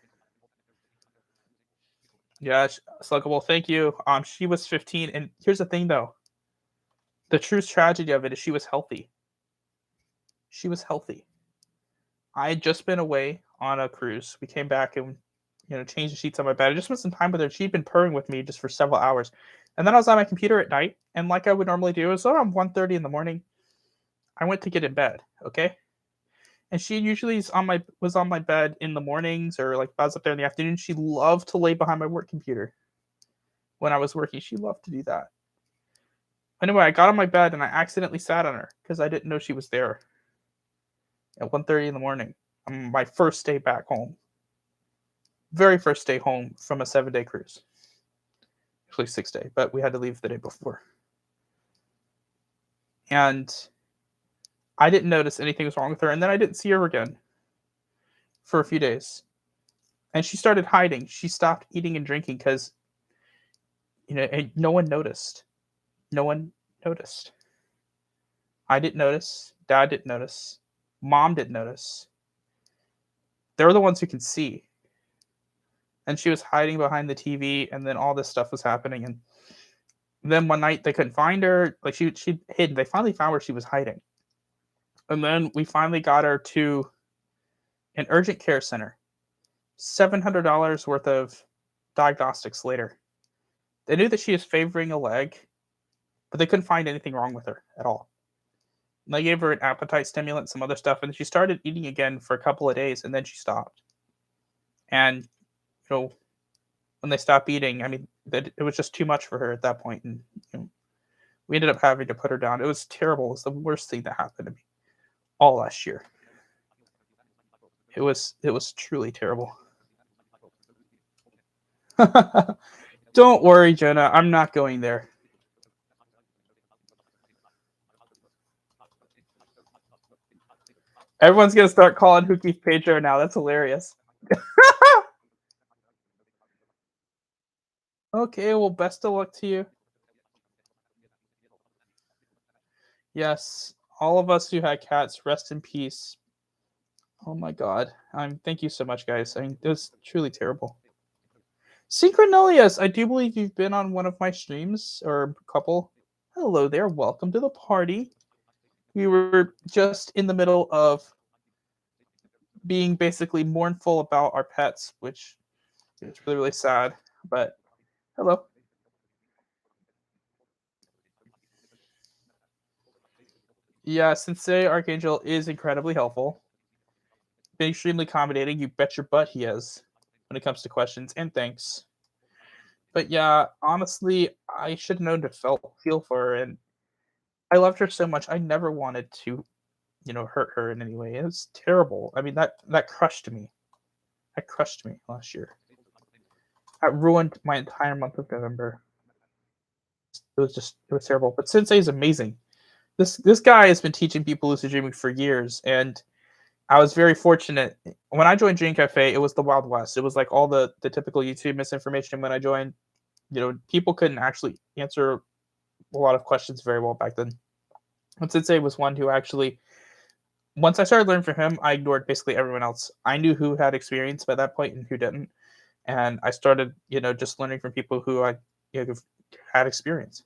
Yeah, Sluggable, thank you. She was 15, and here's the thing though. The true tragedy of it is she was healthy. She was healthy. I had just been away on a cruise. We came back and changed the sheets on my bed. I just spent some time with her. She'd been purring with me just for several hours. And then I was on my computer at night, and like I would normally do, it was around 1:30 in the morning. I went to get in bed, okay? And she usually was on my bed in the mornings or like if I was up there in the afternoon. She loved to lay behind my work computer when I was working. She loved to do that. Anyway, I got on my bed and I accidentally sat on her because I didn't know she was there at 1:30 in the morning on my first day back home. Very first day home from a 7-day cruise. Actually 6-day, but we had to leave the day before. And I didn't notice anything was wrong with her, and then I didn't see her again for a few days. And she started hiding. She stopped eating and drinking because and no one noticed. No one noticed. I didn't notice. Dad didn't notice. Mom didn't notice. They're the ones who can see. And she was hiding behind the TV, and then all this stuff was happening. And then one night they couldn't find her. Like she hid. They finally found where she was hiding. And then we finally got her to an urgent care center. $700 worth of diagnostics later. They knew that she was favoring a leg, but they couldn't find anything wrong with her at all. And they gave her an appetite stimulant, some other stuff, and she started eating again for a couple of days, and then she stopped. And when they stopped eating, I mean, it was just too much for her at that point, and we ended up having to put her down. It was terrible. It was the worst thing that happened to me all last year. It was truly terrible. Don't worry, Jenna. I'm not going there. Everyone's gonna start calling Hookie Pedro now. That's hilarious. Okay, well, best of luck to you. Yes, all of us who had cats, rest in peace. Oh my god. Thank you so much, guys. I mean, it was truly terrible. Synchronilius, I do believe you've been on one of my streams or a couple. Hello there, welcome to the party. We were just in the middle of being basically mournful about our pets, which is really, really sad. But hello. Yeah, Sensei Archangel is incredibly helpful. Been extremely accommodating. You bet your butt he is when it comes to questions. And thanks. But yeah, honestly, I should have known to feel for her, and I loved her so much. I never wanted to, hurt her in any way. It was terrible. I mean, that crushed me. That crushed me last year. That ruined my entire month of November. It was terrible. But Sensei is amazing. This guy has been teaching people lucid dreaming for years, and I was very fortunate. When I joined Dream Cafe, it was the Wild West. It was like all the typical YouTube misinformation when I joined. People couldn't actually answer a lot of questions very well back then. But Sensei was one who actually, once I started learning from him, I ignored basically everyone else. I knew who had experience by that point and who didn't, and I started, just learning from people who had experience.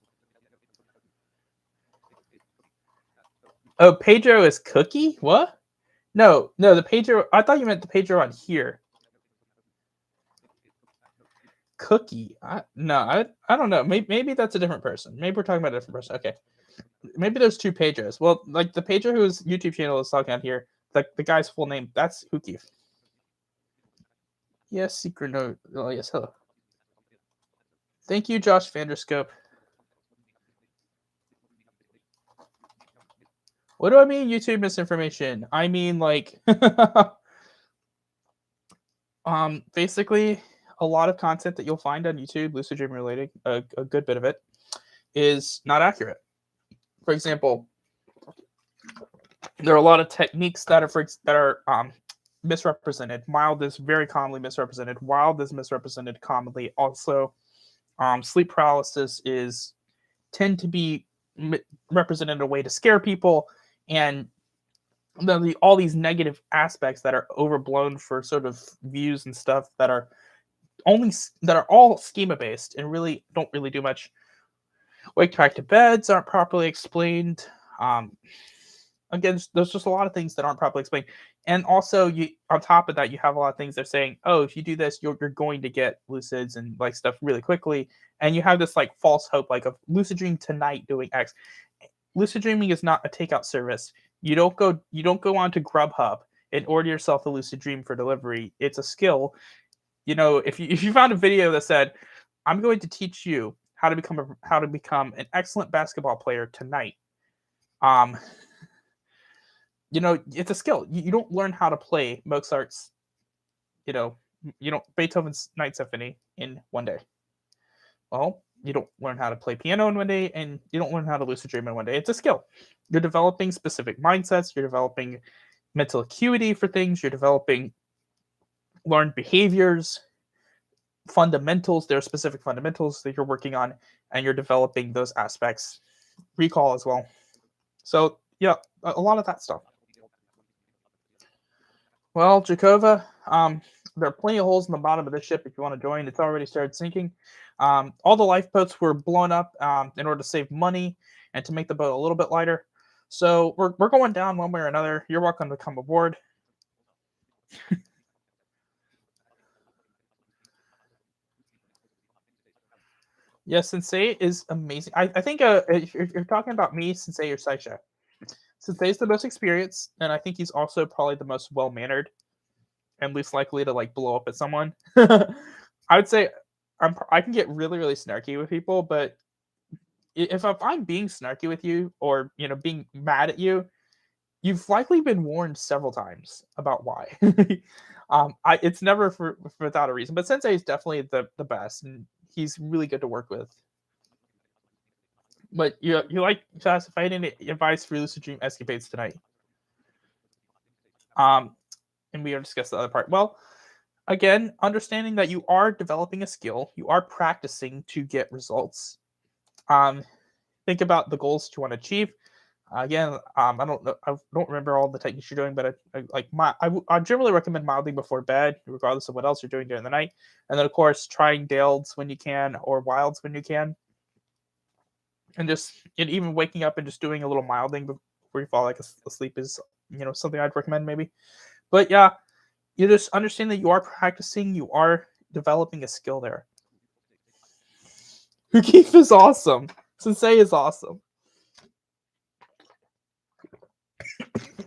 Oh, Pedro is Cookie? What? No, the Pedro. I thought you meant the Pedro on here. Cookie. I don't know. Maybe that's a different person. Maybe we're talking about a different person. Okay. Maybe there's two Pedros. Well, like the Pedro whose YouTube channel is talking on here, the guy's full name, that's Huki. Yes, secret note. Oh, yes, hello. Thank you, Josh Vanderscope. What do I mean, YouTube misinformation? I mean, like, basically, a lot of content that you'll find on YouTube, lucid dream related, a good bit of it, is not accurate. For example, there are a lot of techniques that are misrepresented. Mild is very commonly misrepresented. Wild is misrepresented commonly. Also, sleep paralysis is tend to be represented in a way to scare people, and all these negative aspects that are overblown for sort of views and stuff that are all schema based and really don't really do much. Wake back to beds aren't properly explained. Um, Again, there's just a lot of things that aren't properly explained, and also you on top of that you have a lot of things they're saying. Oh, if you do this, you're going to get lucids and like stuff really quickly, and you have this like false hope like of lucid dream tonight doing X. Lucid dreaming is not a takeout service. You don't go onto Grubhub and order yourself a lucid dream for delivery. It's a skill. If you found a video that said, "I'm going to teach you how to become an excellent basketball player tonight," um, it's a skill. You don't learn how to play Mozart's, you know, Beethoven's Ninth Symphony in one day. Well, you don't learn how to play piano in one day, and you don't learn how to lucid dream in one day. It's a skill. You're developing specific mindsets. You're developing mental acuity for things. You're developing learned behaviors, fundamentals. There are specific fundamentals that you're working on, and you're developing those aspects. Recall as well. So yeah, a lot of that stuff. Well, Jakova, there are plenty of holes in the bottom of this ship if you want to join. It's already started sinking. All the lifeboats were blown up in order to save money and to make the boat a little bit lighter. So we're going down one way or another. You're welcome to come aboard. Yeah, Sensei is amazing. I think if you're talking about me, Sensei or Saisha, Sensei's the most experienced, and I think he's also probably the most well mannered and least likely to like blow up at someone. I would say I can get really really snarky with people, but if I'm being snarky with you or being mad at you, you've likely been warned several times about why. It's never for without a reason. But Sensei is definitely the best, and he's really good to work with. But you like Josh, if I had any advice for lucid dream escapades tonight, um, and we are discuss the other part. Well, again, understanding that you are developing a skill, you are practicing to get results. Think about the goals that you want to achieve. Again, I don't know, I don't remember all the techniques you're doing, but I generally recommend milding before bed, regardless of what else you're doing during the night. And then, of course, trying Daleds when you can or Wilds when you can, and just even waking up and just doing a little milding before you fall like asleep is something I'd recommend maybe. But yeah, you just understand that you are practicing, you are developing a skill there. Keith is awesome. Sensei is awesome.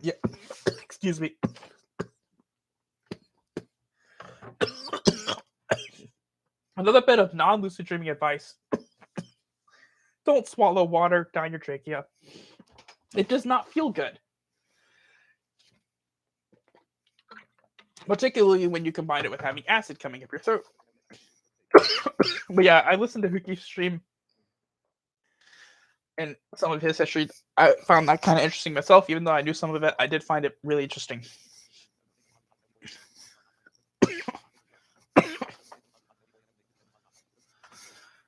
Yeah, excuse me. Another bit of non-lucid dreaming advice. Don't swallow water down your trachea. It does not feel good. Particularly when you combine it with having acid coming up your throat. But yeah, I listened to Hookie's stream and some of his history. I found that kind of interesting myself. Even though I knew some of it, I did find it really interesting.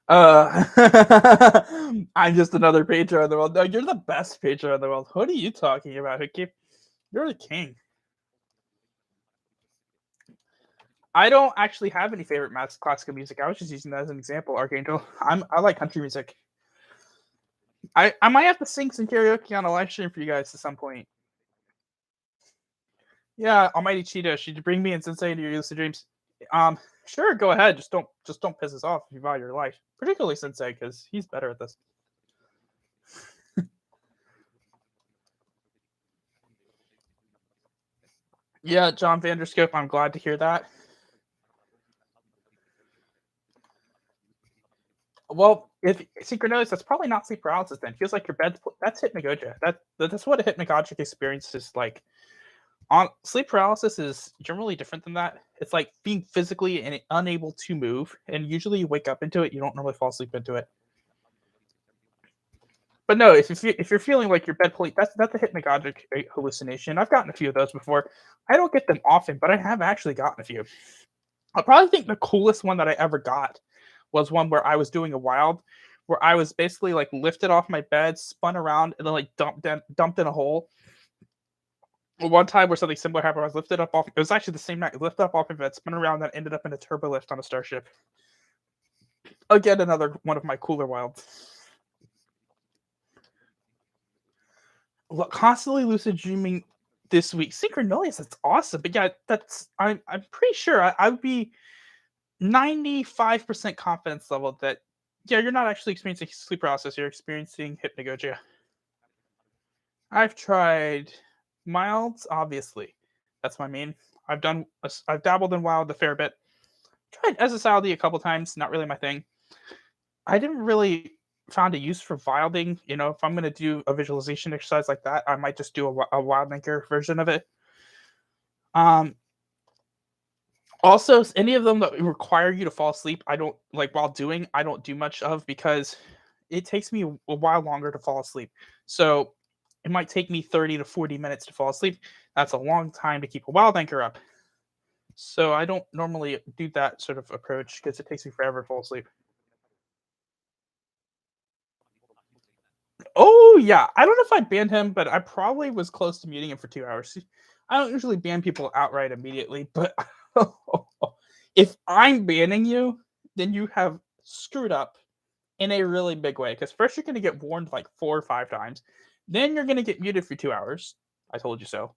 I'm just another pager in the world. No, you're the best pager in the world. What are you talking about, Hookie? You're the king. I don't actually have any favorite classical music. I was just using that as an example, Archangel. I like country music. I might have to sing some karaoke on a live stream for you guys at some point. Yeah, Almighty Cheetah, should you bring me and Sensei into your lucid dreams? Sure, go ahead. Just don't piss us off if you value your life. Particularly Sensei, because he's better at this. Yeah, John Vanderscope, I'm glad to hear that. Well, if synchronous, that's probably not sleep paralysis then. It feels like your bed's that's hypnagogia. That's what a hypnagogic experience is like. On sleep paralysis is generally different than that. It's like being physically and unable to move, and usually you wake up into it. You don't normally fall asleep into it. But no, if you're feeling like your bed plate, that's a hypnagogic hallucination. I've gotten a few of those before. I don't get them often, but I have actually gotten a few. I probably think the coolest one that I ever got was one where I was doing a wild, where I was basically like lifted off my bed, spun around, and then like dumped in a hole. One time where something similar happened, I was lifted up off. It was actually the same night. Lifted up off my bed, spun around, then ended up in a turbo lift on a starship. Again, another one of my cooler wilds. Constantly lucid dreaming this week. Synchronous, that's awesome. But yeah, I'm pretty sure I would be 95% confidence level that yeah, you're not actually experiencing sleep paralysis, you're experiencing hypnagogia. I've tried milds, obviously. That's my main. I've dabbled in wild a fair bit. Tried SSILD a couple times, not really my thing. I didn't really found a use for wilding. You know, if I'm gonna do a visualization exercise like that, I might just do a wild anchor version of it. Also, any of them that require you to fall asleep, I don't like while doing. I don't do much of because it takes me a while longer to fall asleep. So it might take me 30 to 40 minutes to fall asleep. That's a long time to keep a wild anchor up. So I don't normally do that sort of approach because it takes me forever to fall asleep. Oh yeah, I don't know if I banned him, but I probably was close to muting him for 2 hours. I don't usually ban people outright immediately, but if I'm banning you, then you have screwed up in a really big way. Because first you're going to get warned like 4 or 5 times, then you're going to get muted for 2 hours. I told you so.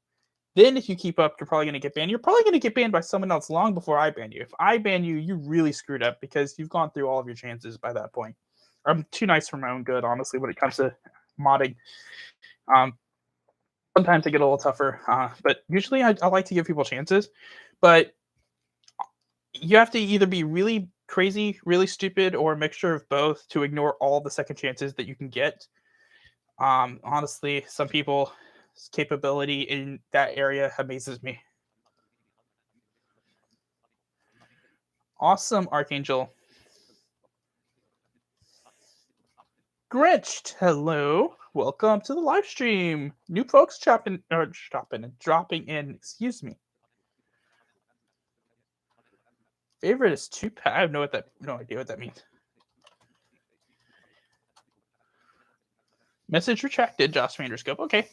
Then if you keep up, you're probably going to get banned. You're probably going to get banned by someone else long before I ban you. If I ban you, you really screwed up because you've gone through all of your chances by that point. I'm too nice for my own good, honestly, when it comes to modding. Sometimes they get a little tougher, but usually I like to give people chances. But you have to either be really crazy, really stupid, or a mixture of both to ignore all the second chances that you can get. Honestly, some people's capability in that area amazes me. Awesome, Archangel. Grinched, hello. Welcome to the live stream. New folks dropping in. Excuse me. Favorite is I have no idea what that means. Message retracted, Josh Vanderscope. Okay.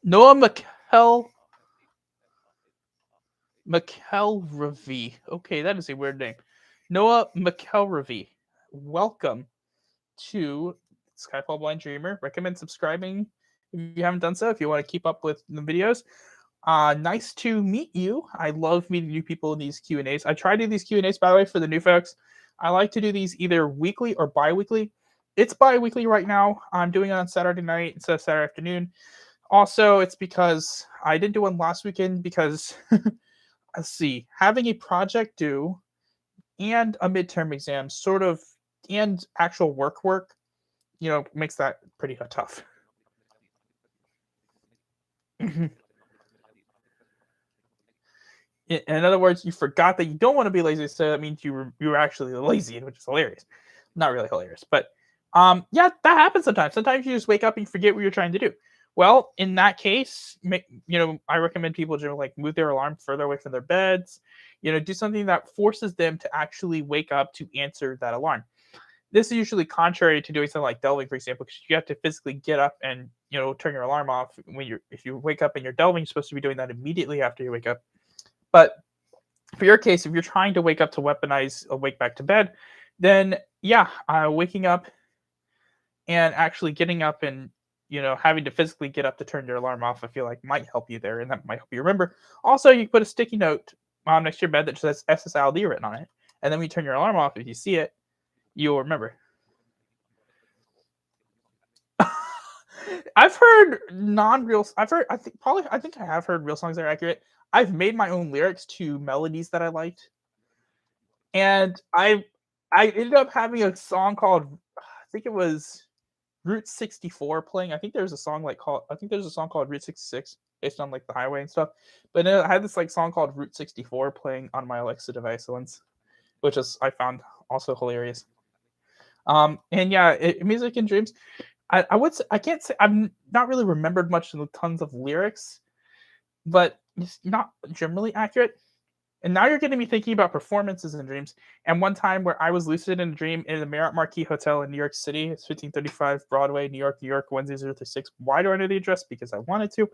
Noah McElravy. Okay, that is a weird name. Noah McElravy. Welcome to Skyfall Blind Dreamer. Recommend subscribing if you haven't done so, if you want to keep up with the videos. Nice to meet you. I love meeting new people in these Q&As. I try to do these Q&As, by the way, for the new folks. I like to do these either weekly or bi-weekly. It's bi-weekly right now. I'm doing it on Saturday night instead of Saturday afternoon. Also, it's because I didn't do one last weekend because let's see, having a project due and a midterm exam sort of and actual work, makes that pretty tough. In other words, you forgot that you don't want to be lazy, so that means you were actually lazy, which is hilarious. Not really hilarious, but yeah, that happens sometimes. Sometimes you just wake up and you forget what you're trying to do. Well, in that case, I recommend people to like move their alarm further away from their beds. Do something that forces them to actually wake up to answer that alarm. This is usually contrary to doing something like delving, for example, because you have to physically get up and turn your alarm off when if you wake up and you're delving. You're supposed to be doing that immediately after you wake up. But for your case, if you're trying to wake up to weaponize a wake back to bed, then yeah, waking up and actually getting up and having to physically get up to turn your alarm off, I feel like might help you there, and that might help you remember. Also, you put a sticky note next to your bed that says SSILD written on it, and then when you turn your alarm off, if you see it, you'll remember. I've heard non-real. I've heard. I think probably. I think I have heard real songs that are accurate. I've made my own lyrics to melodies that I liked, and I ended up having a song called. I think it was Route 64 playing. I think there's a song like called. I think there's a song called Route 66 based on like the highway and stuff. But then I had this like song called Route 64 playing on my Alexa device once, which is I found also hilarious. And yeah, music and dreams. I would say I can't say I'm not really remembered much in the tons of lyrics, but it's not generally accurate. And now you're getting me thinking about performances in dreams. And one time where I was lucid in a dream in the Marriott Marquis Hotel in New York City, it's 1535 Broadway, New York, 10036. Why do I know the address? Because I wanted to.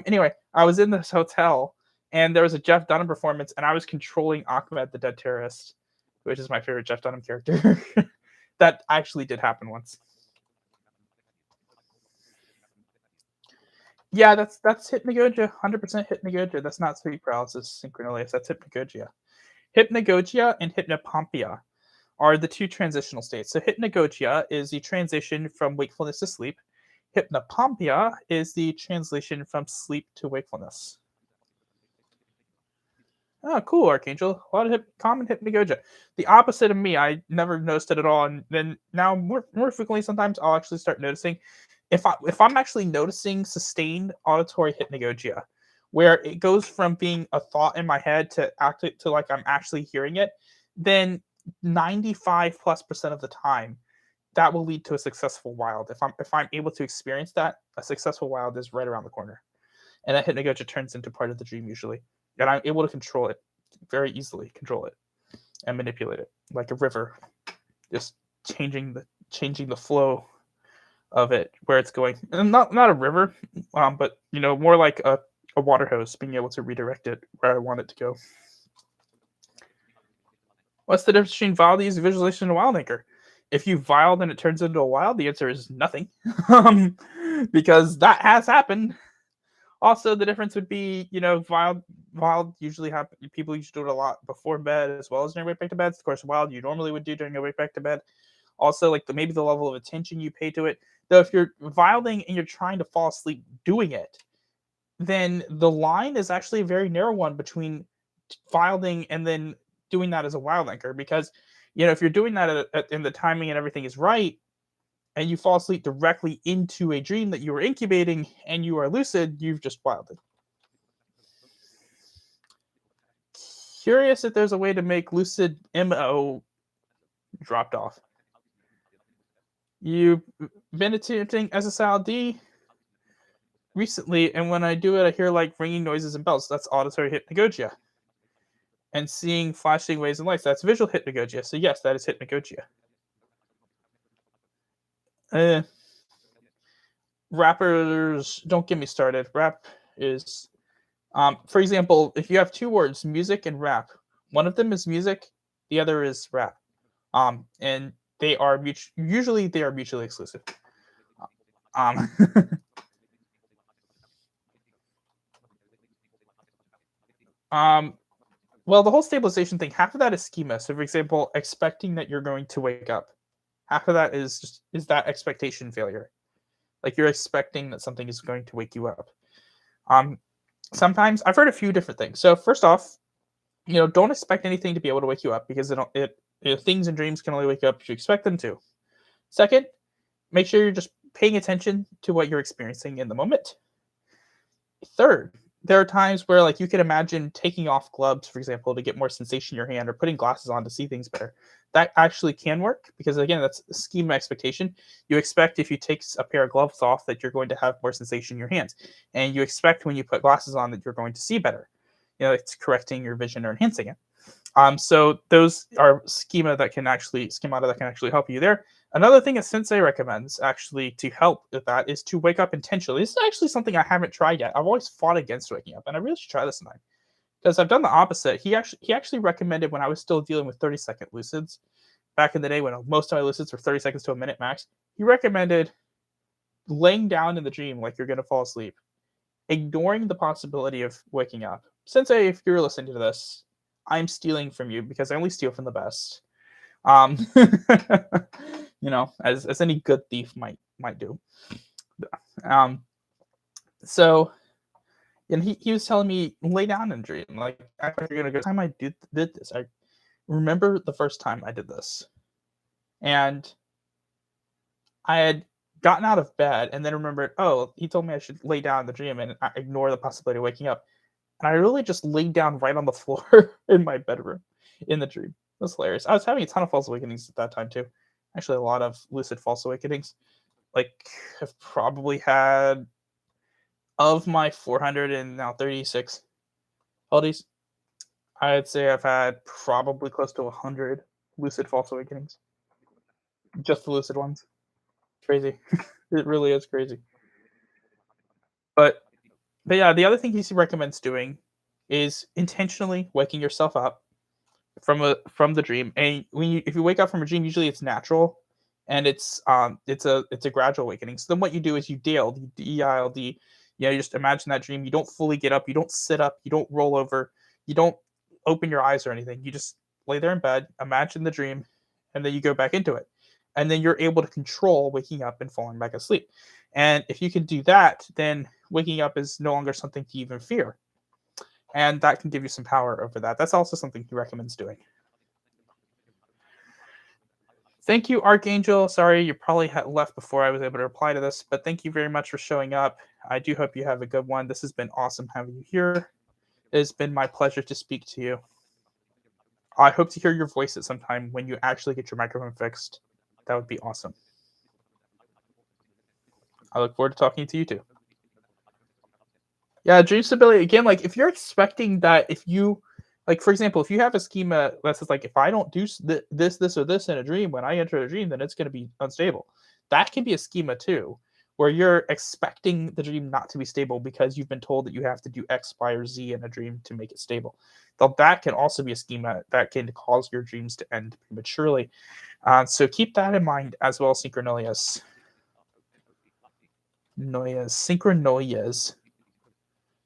Anyway, I was in this hotel and there was a Jeff Dunham performance, and I was controlling Ahmed the Dead Terrorist, which is my favorite Jeff Dunham character. That actually did happen once. Yeah, that's hypnagogia, 100% hypnagogia. That's not sleep paralysis synchronous. That's hypnagogia. Hypnagogia and hypnopompia are the two transitional states. So hypnagogia is the transition from wakefulness to sleep. Hypnopompia is the translation from sleep to wakefulness. Oh, cool, Archangel. A lot of common hypnagogia. The opposite of me. I never noticed it at all, and then now more frequently, sometimes I'll actually start noticing if I'm actually noticing sustained auditory hypnagogia, where it goes from being a thought in my head to act to like I'm actually hearing it, then 95+% of the time that will lead to a successful wild. If I'm able to experience that, a successful wild is right around the corner, and that hypnagogia turns into part of the dream usually, and I'm able to control it very easily, control it and manipulate it like a river, just changing the flow of it where it's going. And not a river, but more like a water hose, being able to redirect it where I want it to go. What's the difference between Valdez visualization and a wild anchor? If you wild and it turns into a wild, the answer is nothing, because that has happened. Also, the difference would be, wild usually happen. People usually do it a lot before bed as well as during wake back to bed. Of course, wild you normally would do during a wake back to bed. Also, like maybe the level of attention you pay to it. Though, if you're wilding and you're trying to fall asleep doing it, then the line is actually a very narrow one between wilding and then doing that as a wild anchor. Because if you're doing that and the timing and everything is right, and you fall asleep directly into a dream that you were incubating and you are lucid, you've just wilded. Curious if there's a way to make lucid MO dropped off. You've been attempting SSILD recently, and when I do it, I hear like ringing noises and bells. That's auditory hypnagogia. And seeing flashing waves and lights, that's visual hypnagogia. So yes, that is hypnagogia. Rappers, don't get me started. Rap is, for example, if you have two words, music and rap, one of them is music, the other is rap, and they are usually they are mutually exclusive. Um, um, well, the whole stabilization thing, half of that is schema. So, for example, expecting that you're going to wake up, half of that is that expectation failure. Like you're expecting that something is going to wake you up. Um, Sometimes I've heard a few different things. So first off, don't expect anything to be able to wake you up because things and dreams can only wake you up if you expect them to. Second, make sure you're just paying attention to what you're experiencing in the moment. Third, there are times where like you can imagine taking off gloves, for example, to get more sensation in your hand, or putting glasses on to see things better. That actually can work because again, that's a schema expectation. You expect if you take a pair of gloves off that you're going to have more sensation in your hands, and you expect when you put glasses on that you're going to see better. It's correcting your vision or enhancing it. So those are schemata that can actually help you there. Another thing that Sensei recommends actually to help with that is to wake up intentionally. This is actually something I haven't tried yet. I've always fought against waking up, and I really should try this tonight because I've done the opposite. He actually recommended when I was still dealing with 30-second lucids back in the day when most of my lucids were 30 seconds to a minute max. He recommended laying down in the dream like you're going to fall asleep, ignoring the possibility of waking up. Sensei, if you're listening to this, I'm stealing from you because I only steal from the best. Um, as any good thief might do. Um, so, and he was telling me lay down and dream. Like after you're gonna go. Time I did this, I remember the first time I did this, and I had gotten out of bed and then remembered. Oh, he told me I should lay down in the dream and ignore the possibility of waking up. And I really just laid down right on the floor in my bedroom in the dream. It was hilarious. I was having a ton of false awakenings at that time too. Actually, a lot of lucid false awakenings. Like, I've probably had of my 436 holidays, I'd say I've had probably close to 100 lucid false awakenings. Just the lucid ones. Crazy. It really is crazy. But but yeah, the other thing he recommends doing is intentionally waking yourself up from the dream. And if you wake up from a dream, usually it's natural, and it's a gradual awakening. So then what you do is you DILD. You just imagine that dream. You don't fully get up. You don't sit up. You don't roll over. You don't open your eyes or anything. You just lay there in bed, imagine the dream, and then you go back into it. And then you're able to control waking up and falling back asleep. And if you can do that, then waking up is no longer something to even fear. And that can give you some power over that. That's also something he recommends doing. Thank you, Archangel. Sorry, you probably had left before I was able to reply to this, but thank you very much for showing up. I do hope you have a good one. This has been awesome having you here. It's been my pleasure to speak to you. I hope to hear your voice at some time when you actually get your microphone fixed. That would be awesome. I look forward to talking to you too. Yeah, dream stability again. Like if you're expecting that, like for example, if you have a schema that says like if I don't do this or this in a dream when I enter a dream, then it's going to be unstable. That can be a schema too, where you're expecting the dream not to be stable because you've been told that you have to do X, Y, or Z in a dream to make it stable. Though that can also be a schema that can cause your dreams to end prematurely. So keep that in mind as well. Synchronoias.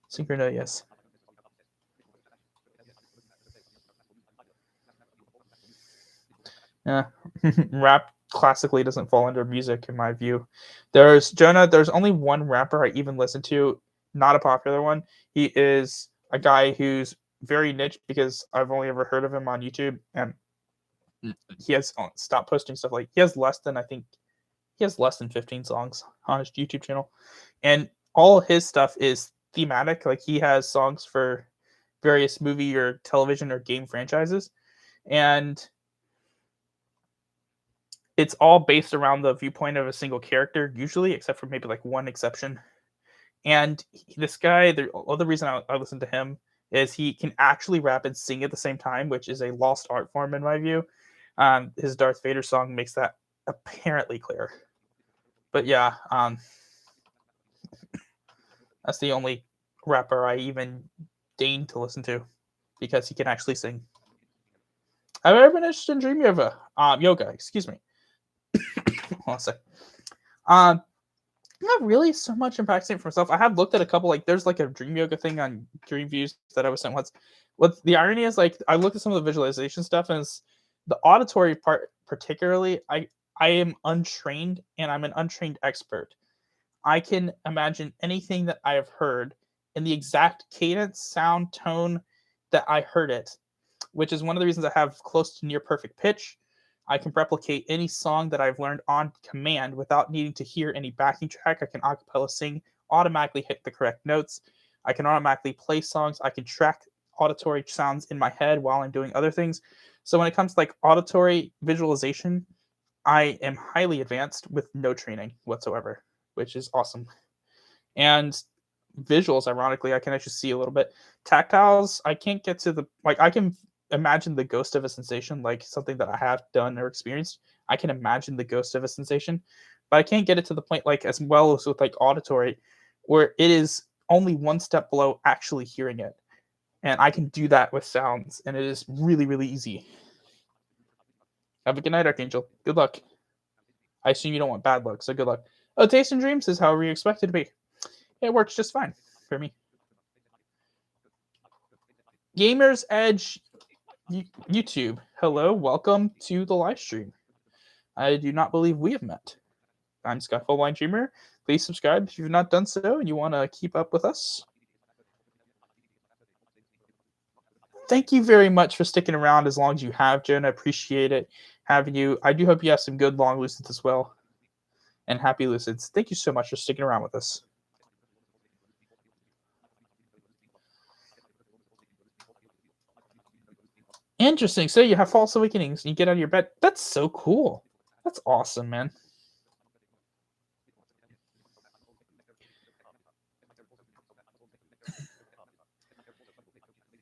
Synchronoias. Yeah, rap classically doesn't fall under music in my view. There's only one rapper I even listen to, not a popular one. He is a guy who's very niche because I've only ever heard of him on YouTube, and he has stopped posting stuff. Like he has less than 15 songs on his YouTube channel, and all his stuff is thematic. Like he has songs for various movie or television or game franchises, and it's all based around the viewpoint of a single character, usually, except for maybe like one exception. And this guy, the other reason I listen to him is he can actually rap and sing at the same time, which is a lost art form in my view. His Darth Vader song makes that apparently clear. But yeah, that's the only rapper I even deign to listen to because he can actually sing. I've ever been interested in dream yoga. Excuse me. Hold on a sec. Not really so much in practicing for myself. I have looked at a couple, like there's like a dream yoga thing on Dream Views that I was sent once. What the irony is, like I looked at some of the visualization stuff, and it's the auditory part particularly. I am untrained, and I'm an untrained expert. I can imagine anything that I have heard in the exact cadence, sound, tone that I heard it, which is one of the reasons I have close to near perfect pitch. I can replicate any song that I've learned on command without needing to hear any backing track. I can acapella sing, automatically hit the correct notes. I can automatically play songs. I can track auditory sounds in my head while I'm doing other things. So when it comes to like auditory visualization, I am highly advanced with no training whatsoever, which is awesome. And visuals, ironically, I can actually see a little bit. Tactiles, I can't get to the like I can imagine the ghost of a sensation, like something that I have done or experienced. I can imagine the ghost of a sensation, but I can't get it to the point like as well as with like auditory, where it is only one step below actually hearing it. And I can do that with sounds, and it is really, really easy. Have a good night, Archangel. Good luck. I assume you don't want bad luck, so good luck. Oh, Taste and Dreams is however you expect it to be. It works just fine for me. Gamers Edge YouTube. Hello, welcome to the live stream. I do not believe we have met. I'm Skyfall Dreamer. Please subscribe if you've not done so and you want to keep up with us. Thank you very much for sticking around as long as you have, Jen. I appreciate it having you. I do hope you have some good long lucids as well. And happy lucids. Thank you so much for sticking around with us. Interesting. So you have false awakenings and you get out of your bed. That's so cool. That's awesome, man.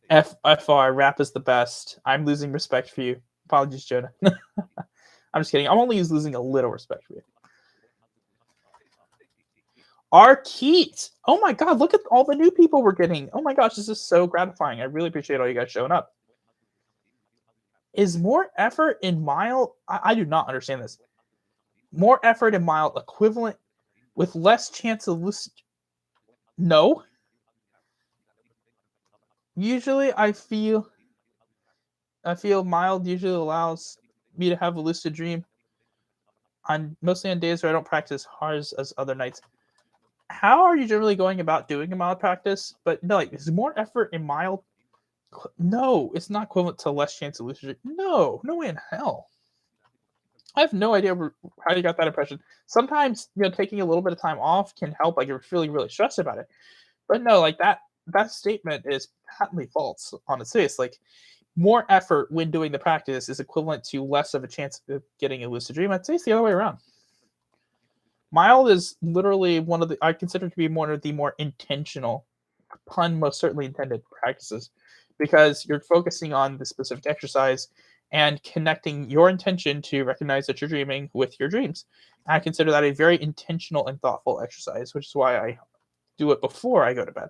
FR, rap is the best. I'm losing respect for you. Apologies, Jonah. I'm just kidding. I'm only losing a little respect for you. Arkeet! Oh my god, look at all the new people we're getting. Oh my gosh, this is so gratifying. I really appreciate all you guys showing up. Is more effort in mild? I do not understand this. More effort in mild equivalent with less chance of lucid? No. Usually I feel mild usually allows me to have a lucid dream on mostly on days where I don't practice hard as other nights. How are you generally going about doing a mild practice? But no, like is more effort in mild? No, it's not equivalent to less chance of lucid dream. No way in hell. I have no idea how you got that impression. Sometimes taking a little bit of time off can help. Like you're feeling really stressed about it, but no, like that statement is patently false on its face. Like more effort when doing the practice is equivalent to less of a chance of getting a lucid dream. I'd say it's the other way around. Mild is literally one of the I consider to be one of the more intentional, pun most certainly intended practices, because you're focusing on the specific exercise and connecting your intention to recognize that you're dreaming with your dreams. I consider that a very intentional and thoughtful exercise, which is why I do it before I go to bed.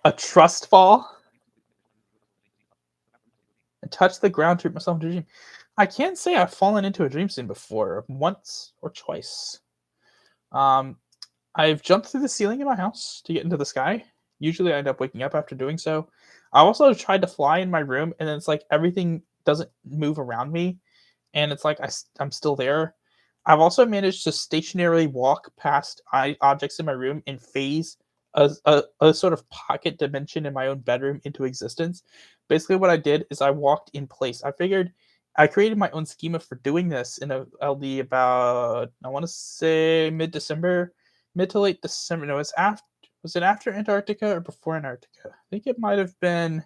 A trust fall? And touch the ground to myself into a dream. I can't say I've fallen into a dream scene before, once or twice. I've jumped through the ceiling in my house to get into the sky. Usually I end up waking up after doing so. I also tried to fly in my room, and then it's like everything doesn't move around me, and it's like I'm still there. I've also managed to stationarily walk past objects in my room and phase a sort of pocket dimension in my own bedroom into existence. Basically, what I did is I walked in place. I created my own schema for doing this in a LD about I want to say mid to late December. No, it's after. Was it after Antarctica or before Antarctica? I think it might have been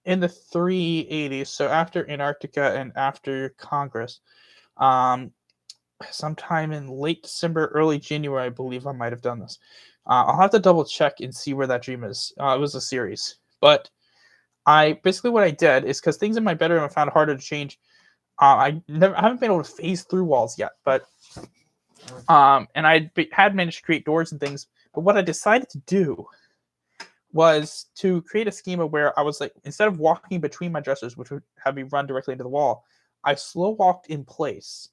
in the 380s, so after Antarctica and after Congress. Sometime in late December, early January, I believe I might have done this. I'll have to double check and see where that dream is. It was a series, but I basically what I did is because things in my bedroom I found harder to change. I haven't been able to phase through walls yet, but and I had managed to create doors and things. But what I decided to do was to create a schema where I was like, instead of walking between my dressers, which would have me run directly into the wall, I slow walked in place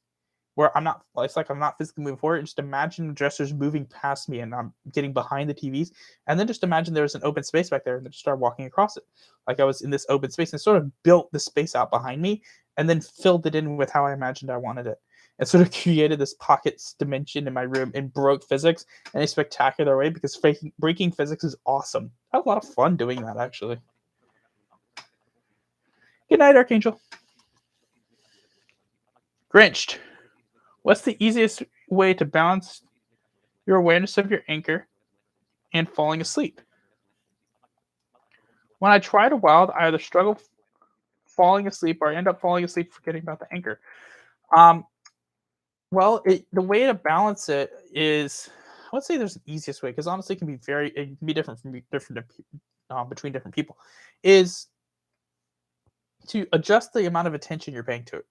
where it's like I'm not physically moving forward. Just imagine the dressers moving past me and I'm getting behind the TVs. And then just imagine there's an open space back there and then just start walking across it. Like I was in this open space and sort of built the space out behind me and then filled it in with how I imagined I wanted it. And sort of created this pockets dimension in my room and broke physics in a spectacular way because breaking physics is awesome. I had a lot of fun doing that, actually. Good night, Archangel. Grinched. What's the easiest way to balance your awareness of your anchor and falling asleep? When I try to wild, I either struggle falling asleep or I end up falling asleep forgetting about the anchor. Um, the way to balance it is, I would say there's an easiest way because honestly, it can be different between different people. Is to adjust the amount of attention you're paying to it.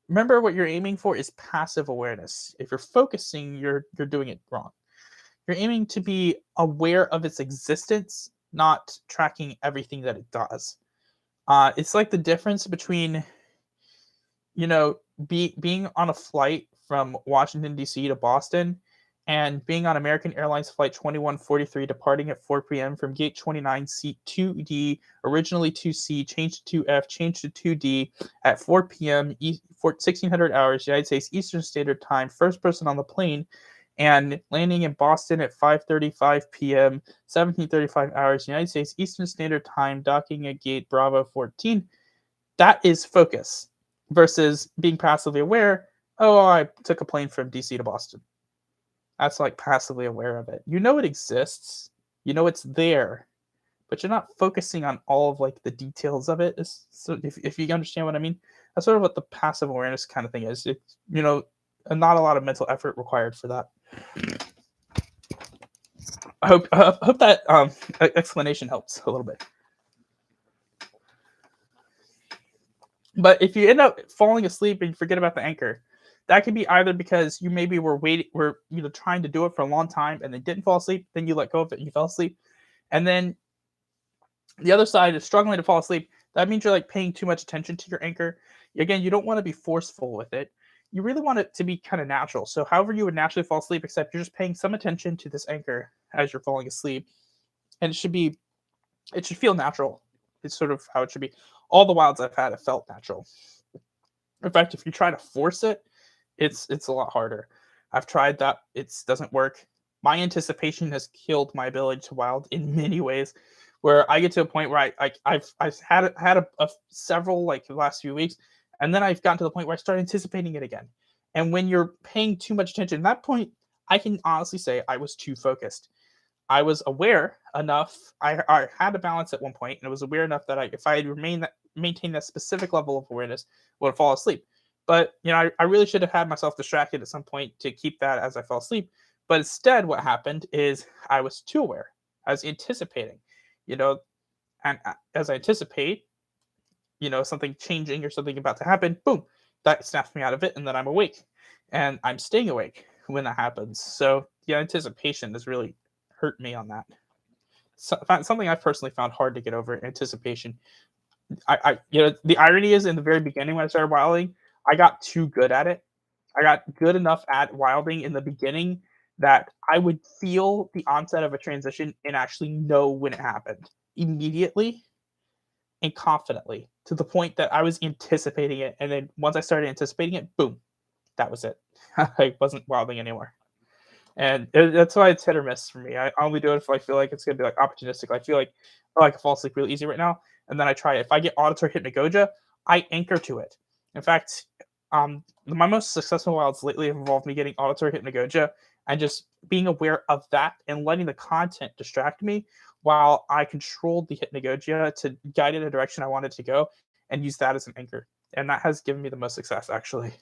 Remember, what you're aiming for is passive awareness. If you're focusing, you're doing it wrong. You're aiming to be aware of its existence, not tracking everything that it does. It's like the difference between, you know, being on a flight from Washington D.C. to Boston, and being on American Airlines flight 2143 departing at 4 p.m. from gate 29, seat 2D, originally 2C, changed to 2F, changed to 2D at 4 p.m. 1600 hours United States Eastern Standard Time, first person on the plane, and landing in Boston at 5:35 p.m. 1735 hours United States Eastern Standard Time, docking at gate Bravo 14. That is focus versus being passively aware. Oh, I took a plane from DC to Boston. That's like passively aware of it. You know it exists. You know it's there, but you're not focusing on all of like the details of it. So if you understand what I mean, that's sort of what the passive awareness kind of thing is. It's, not a lot of mental effort required for that. I hope that explanation helps a little bit. But if you end up falling asleep and you forget about the anchor, that could be either because you maybe were trying to do it for a long time and then didn't fall asleep, then you let go of it and you fell asleep. And then the other side is struggling to fall asleep. That means you're like paying too much attention to your anchor. Again, you don't want to be forceful with it. You really want it to be kind of natural. So however you would naturally fall asleep, except you're just paying some attention to this anchor as you're falling asleep. And it should feel natural. It's sort of how it should be. All the wilds I've had have felt natural. In fact, if you try to force it, it's a lot harder. I've tried that. It doesn't work. My anticipation has killed my ability to wild in many ways, where I get to a point where I've had several like the last few weeks, and then I've gotten to the point where I start anticipating it again. And when you're paying too much attention, at that point, I can honestly say I was too focused. I was aware enough. I had a balance at one point, and I was aware enough that if I had maintained that specific level of awareness, I would fall asleep. But I really should have had myself distracted at some point to keep that as I fell asleep. But instead, what happened is I was too aware. I was anticipating, and as I anticipate, something changing or something about to happen, boom, that snaps me out of it, and then I'm awake, and I'm staying awake when that happens. So the anticipation has really hurt me on that. Something I've personally found hard to get over, anticipation. The irony is in the very beginning when I started wilding, I got too good at it. I got good enough at wilding in the beginning that I would feel the onset of a transition and actually know when it happened immediately and confidently, to the point that I was anticipating it. And then once I started anticipating it, boom, that was it. I wasn't wilding anymore. And that's why it's hit or miss for me. I only do it if I feel like it's going to be like opportunistic. I feel like, I can fall asleep really easy right now. And then I try it. If I get auditory hypnagogia, I anchor to it. In fact, my most successful wilds lately have involved me getting auditory hypnagogia and just being aware of that and letting the content distract me while I controlled the hypnagogia to guide it in a direction I wanted to go and use that as an anchor. And that has given me the most success, actually.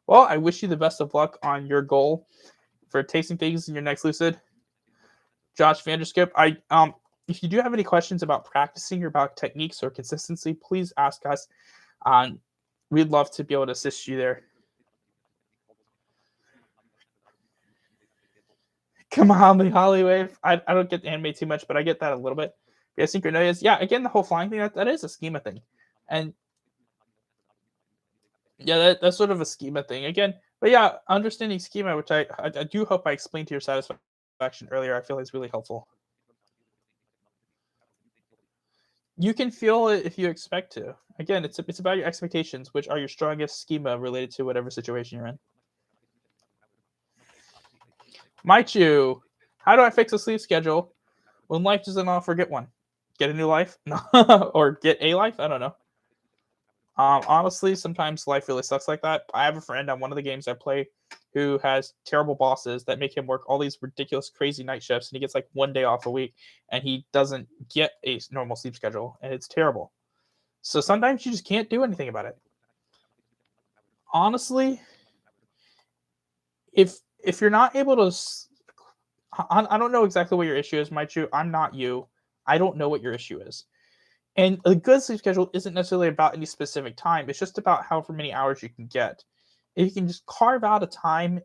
Well, I wish you the best of luck on your goal for tasting things in your next Lucid. Josh Vanderscope, if you do have any questions about practicing or about techniques or consistency, please ask us. We'd love to be able to assist you there. Come on, the Holly Wave. I don't get the anime too much, but I get that a little bit. Yeah, Synchronous. Yeah, again, the whole flying thing, that is a schema thing. And Yeah, that's sort of a schema thing again. But yeah, understanding schema, which I do hope I explained to your satisfaction earlier, I feel is really helpful. You can feel it if you expect to. Again, it's about your expectations, which are your strongest schema related to whatever situation you're in. Might you? How do I fix a sleep schedule when life doesn't offer get one? Get a new life? No, or get a life? I don't know. Honestly, sometimes life really sucks like that. I have a friend on one of the games I play who has terrible bosses that make him work all these ridiculous, crazy night shifts, and he gets like 1 day off a week, and he doesn't get a normal sleep schedule, and it's terrible. So sometimes you just can't do anything about it. Honestly, if you're not able to, I don't know exactly what your issue is, Might you? I'm not you. I don't know what your issue is. And a good sleep schedule isn't necessarily about any specific time. It's just about however many hours you can get. If you can just carve out a time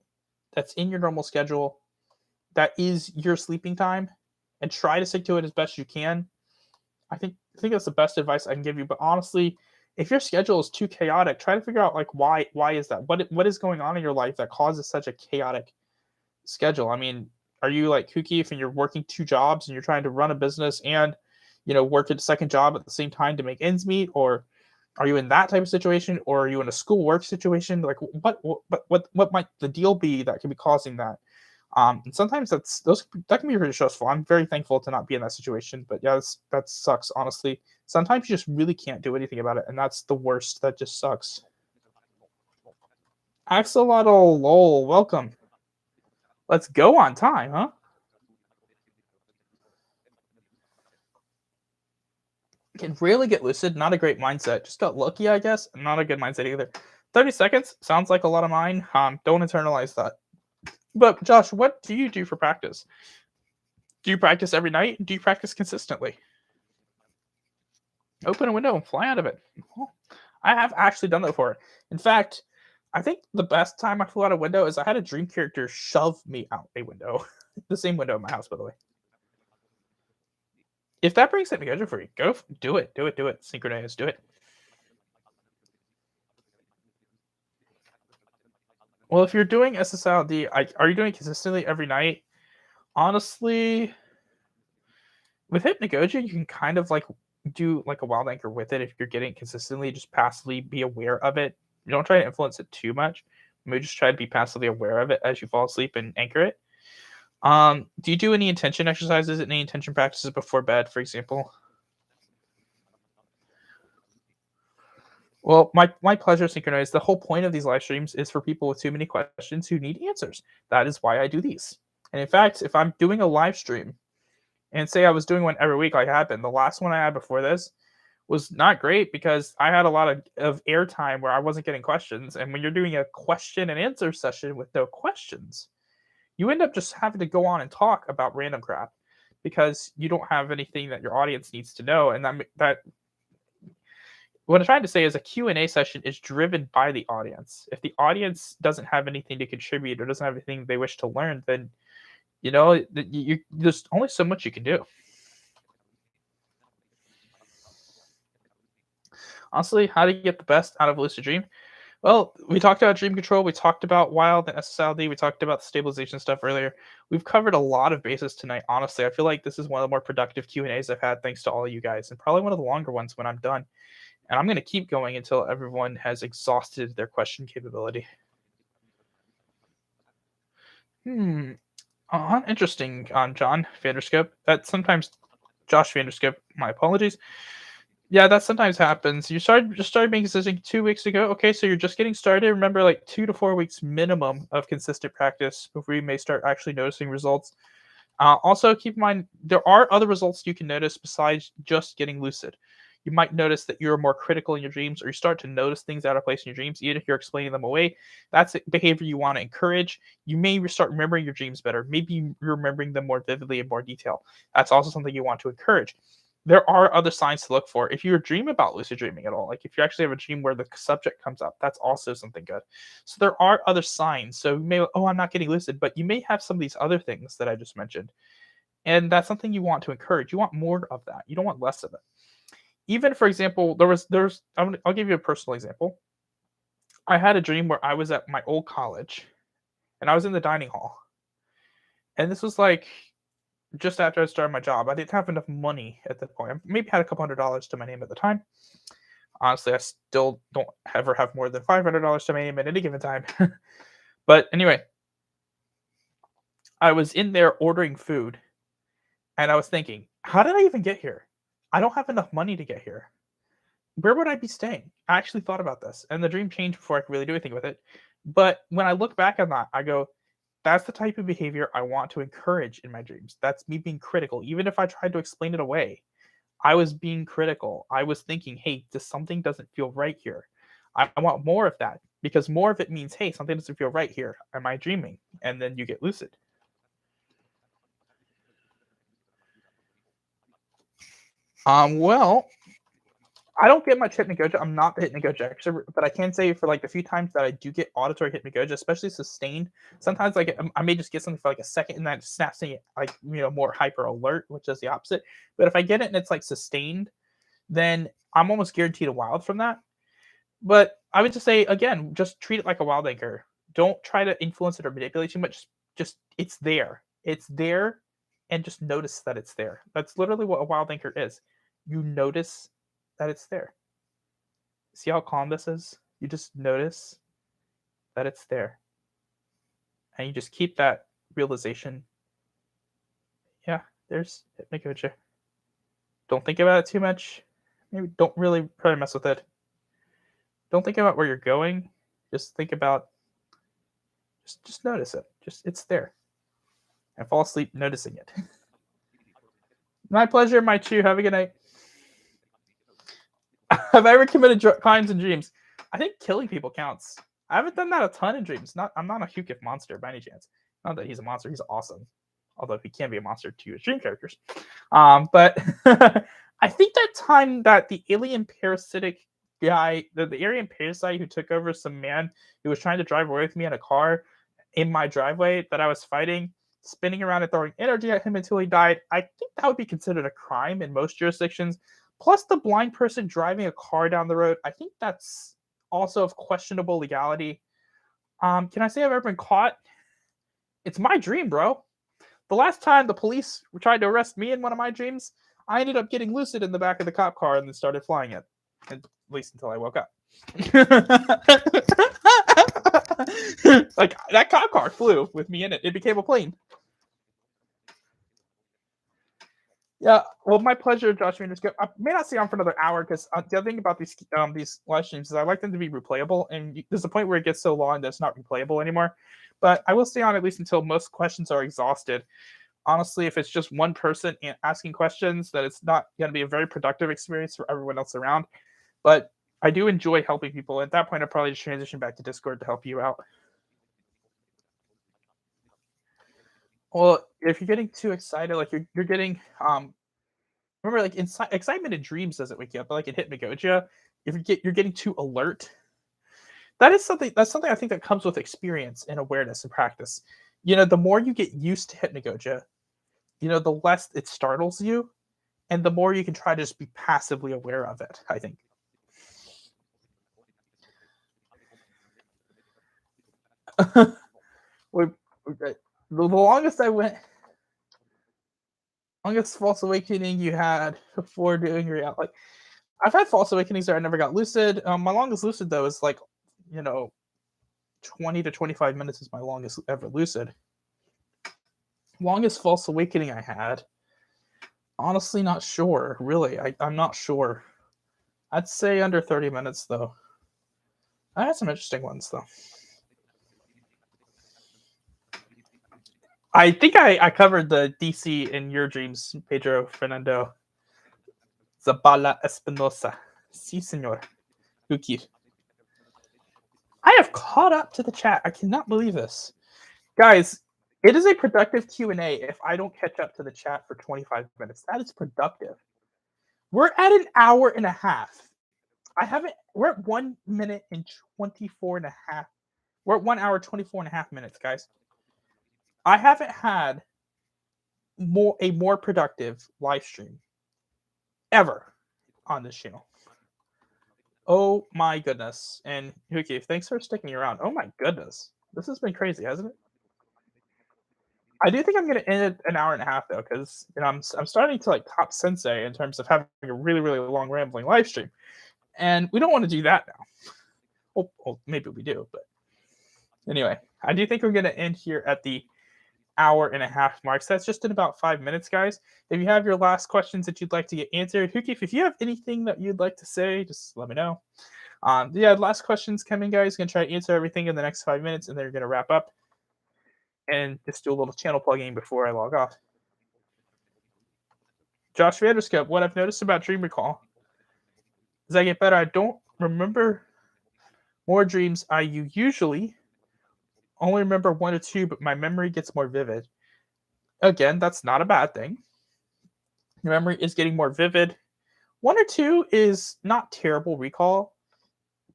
that's in your normal schedule that is your sleeping time and try to stick to it as best you can, I think that's the best advice I can give you. But honestly, if your schedule is too chaotic, try to figure out like why is that? What is going on in your life that causes such a chaotic schedule? I mean, are you like kooky if you're working two jobs and you're trying to run a business and work at a second job at the same time to make ends meet, or are you in that type of situation, or are you in a school work situation? Like, what might the deal be that could be causing that? And sometimes that can be really stressful. I'm very thankful to not be in that situation, but yeah, that sucks. Honestly, sometimes you just really can't do anything about it, and that's the worst. That just sucks. Axolotl, lol, welcome. Let's go on time, huh? Can really get lucid. Not a great mindset. Just got lucky, I guess. Not a good mindset either. 30 seconds sounds like a lot of mine. Don't internalize that. But Josh, what do you do for practice? Do you practice every night? Do you practice consistently? Open a window and fly out of it. Well, I have actually done that before. In fact, I think the best time I flew out a window is I had a dream character shove me out a window. The same window in my house, by the way. If that brings something good for you, do it. Do it. Do it. Synchronize. Do it. Well, if you're doing SSLD, are you doing it consistently every night? Honestly, with hypnagogia, you can kind of like do like a wild anchor with it if you're getting it consistently. Just passively be aware of it. You don't try to influence it too much. Maybe just try to be passively aware of it as you fall asleep and anchor it. Do you do any intention exercises, any intention practices before bed, for example? Well, my pleasure, Synchronize. The whole point of these live streams is for people with too many questions who need answers. That is why I do these. And in fact, if I'm doing a live stream and say I was doing one every week like I had been, the last one I had before this was not great because I had a lot of airtime where I wasn't getting questions. And when you're doing a question and answer session with no questions, you end up just having to go on and talk about random crap because you don't have anything that your audience needs to know. And that what I'm trying to say is a Q&A session is driven by the audience. If the audience doesn't have anything to contribute or doesn't have anything they wish to learn, then there's only so much you can do. Honestly, how to get the best out of lucid dream? Well, we talked about dream control. We talked about wild and SSLD. We talked about the stabilization stuff earlier. We've covered a lot of bases tonight. Honestly, I feel like this is one of the more productive Q and A's I've had, thanks to all of you guys, and probably one of the longer ones when I'm done. And I'm going to keep going until everyone has exhausted their question capability. Hmm. Interesting on John Vanderscope. That sometimes Josh Vanderscope. My apologies. Yeah, that sometimes happens. You started being consistent 2 weeks ago. Okay, so you're just getting started. Remember, like 2 to 4 weeks minimum of consistent practice before you may start actually noticing results. Also, keep in mind there are other results you can notice besides just getting lucid. You might notice that you're more critical in your dreams, or you start to notice things out of place in your dreams, even if you're explaining them away. That's a behavior you want to encourage. You may start remembering your dreams better. Maybe you're remembering them more vividly in more detail. That's also something you want to encourage. There are other signs to look for. If you dream about lucid dreaming at all, like if you actually have a dream where the subject comes up, that's also something good. So there are other signs. So you may, oh, I'm not getting lucid, but you may have some of these other things that I just mentioned. And that's something you want to encourage. You want more of that. You don't want less of it. Even, for example, I'll give you a personal example. I had a dream where I was at my old college, and I was in the dining hall, and this was, like, just after I started my job. I didn't have enough money at that point. I maybe had a couple $100 to my name at the time. Honestly, I still don't ever have more than $500 to my name at any given time. But anyway, I was in there ordering food, and I was thinking, "How did I even get here? I don't have enough money to get here. Where would I be staying?" I actually thought about this, and the dream changed before I could really do anything with it. But when I look back on that, I go, "That's the type of behavior I want to encourage in my dreams. That's me being critical. Even if I tried to explain it away, I was being critical. I was thinking, hey, this something doesn't feel right here. I want more of that because more of it means, hey, something doesn't feel right here. Am I dreaming?" And then you get lucid. Well, I don't get much hypnagogia. I'm not the hypnagogia expert, but I can say for like the few times that I do get auditory hypnagogia, especially sustained, sometimes like I may just get something for like a second and then it snaps me like more hyper alert, which is the opposite. But if I get it and it's like sustained, then I'm almost guaranteed a wild from that. But I would just say again, just treat it like a wild anchor. Don't try to influence it or manipulate too much. Just it's there. It's there, and just notice that it's there. That's literally what a wild anchor is. You notice that it's there. See how calm this is? You just notice that it's there. And you just keep that realization. Yeah, there's hypnagogia. Don't think about it too much. Maybe don't really try to mess with it. Don't think about where you're going. Just think about just notice it. Just it's there. And fall asleep noticing it. My pleasure, my chew. Have a good night. Have I ever committed crimes in dreams? I think killing people counts. I haven't done that a ton in dreams. I'm not a Hukif monster by any chance. Not that he's a monster. He's awesome. Although he can be a monster to his dream characters. But I think that time that the alien parasitic guy, the alien parasite who took over some man who was trying to drive away with me in a car in my driveway that I was fighting, spinning around and throwing energy at him until he died, I think that would be considered a crime in most jurisdictions. Plus, the blind person driving a car down the road, I think that's also of questionable legality. Can I say I've ever been caught? It's my dream, bro. The last time the police tried to arrest me in one of my dreams, I ended up getting lucid in the back of the cop car and then started flying it. At least until I woke up. Like that cop car flew with me in it. It became a plane. Yeah, well, my pleasure, Josh Vanderscope. I may not stay on for another hour because the other thing about these live streams is I like them to be replayable, and there's a point where it gets so long that it's not replayable anymore. But I will stay on at least until most questions are exhausted. Honestly, if it's just one person asking questions, that it's not going to be a very productive experience for everyone else around. But I do enjoy helping people. At that point, I'll probably just transition back to Discord to help you out. Well, if you're getting too excited, like you're getting remember, like excitement in dreams doesn't wake you up, but like in hypnagogia, if you're getting too alert, that's something I think that comes with experience and awareness and practice. The more you get used to hypnagogia, the less it startles you, and the more you can try to just be passively aware of it. I think. The longest I went, longest false awakening you had before doing reality. Like, I've had false awakenings where I never got lucid. My longest lucid though is like, you know, 20 to 25 minutes is my longest ever lucid. Longest false awakening I had. Honestly, not sure. Really, I'm not sure. I'd say under 30 minutes though. I had some interesting ones though. I think I covered the DC in your dreams, Pedro Fernando Zabala Espinosa. Si, senor. Uki. I have caught up to the chat. I cannot believe this. Guys, it is a productive Q&A if I don't catch up to the chat for 25 minutes. That is productive. We're at an hour and a half. We're at 1 minute and 24 and a half. We're at 1 hour, 24 and a half minutes, guys. I haven't had a more productive live stream ever on this channel. Oh my goodness. And Yuki, thanks for sticking around. Oh my goodness. This has been crazy, hasn't it? I do think I'm gonna end it an hour and a half though, because I'm starting to like top sensei in terms of having a really, really long rambling live stream. And we don't want to do that now. Well, maybe we do, but anyway, I do think we're gonna end here at the hour and a half mark. So that's just in about 5 minutes, guys. If you have your last questions that you'd like to get answered, Huki, if you have anything that you'd like to say, just let me know. Yeah, last questions coming, guys. Gonna try to answer everything in the next 5 minutes, and then we're gonna wrap up and just do a little channel plugging before I log off. Josh Vanderscope, what I've noticed about Dream Recall as I get better, I don't remember more dreams. I usually only remember one or two, but my memory gets more vivid. Again, that's not a bad thing. Your memory is getting more vivid. One or two is not terrible recall.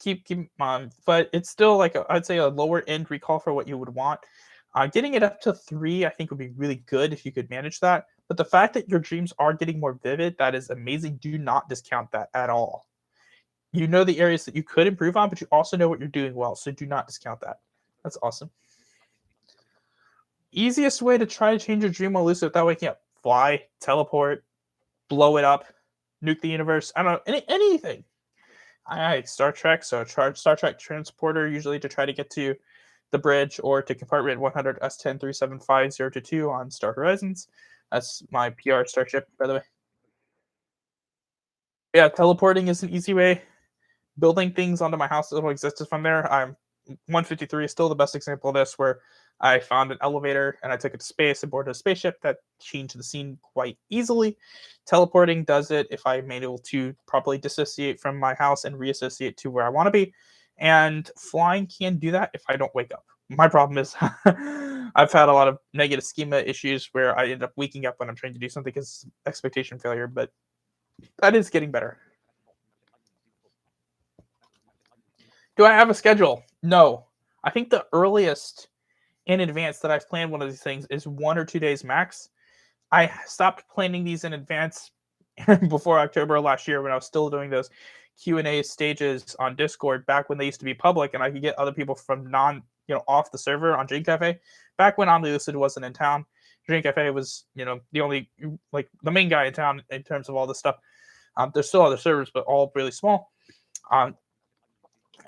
Keep in mind, but it's still like I'd say a lower end recall for what you would want. Getting it up to three, I think, would be really good if you could manage that. But the fact that your dreams are getting more vivid, that is amazing. Do not discount that at all. You know the areas that you could improve on, but you also know what you're doing well. So do not discount that. That's awesome. Easiest way to try to change your dream while lucid without waking up: fly, teleport, blow it up, nuke the universe. I don't know, anything. I Star Trek, so Star Trek transporter usually to try to get to the bridge or to compartment 100 S10-3750-2 on Star Horizons. That's my PR starship, by the way. Yeah, teleporting is an easy way. Building things onto my house that will exist from there. 153 is still the best example of this, where I found an elevator and I took it to space and boarded a spaceship that changed the scene quite easily. Teleporting does it if I'm able to properly dissociate from my house and reassociate to where I want to be. And flying can do that if I don't wake up. My problem is I've had a lot of negative schema issues where I end up waking up when I'm trying to do something because expectation failure, but that is getting better. Do I have a schedule? No. I think the earliest in advance that I've planned one of these things is 1 or 2 days max. I stopped planning these in advance before October last year when I was still doing those Q&A stages on Discord back when they used to be public and I could get other people from off the server on Dream Cafe. Back when Lucid wasn't in town, Dream Cafe was, the only like the main guy in town in terms of all this stuff. There's still other servers, but all really small. Um,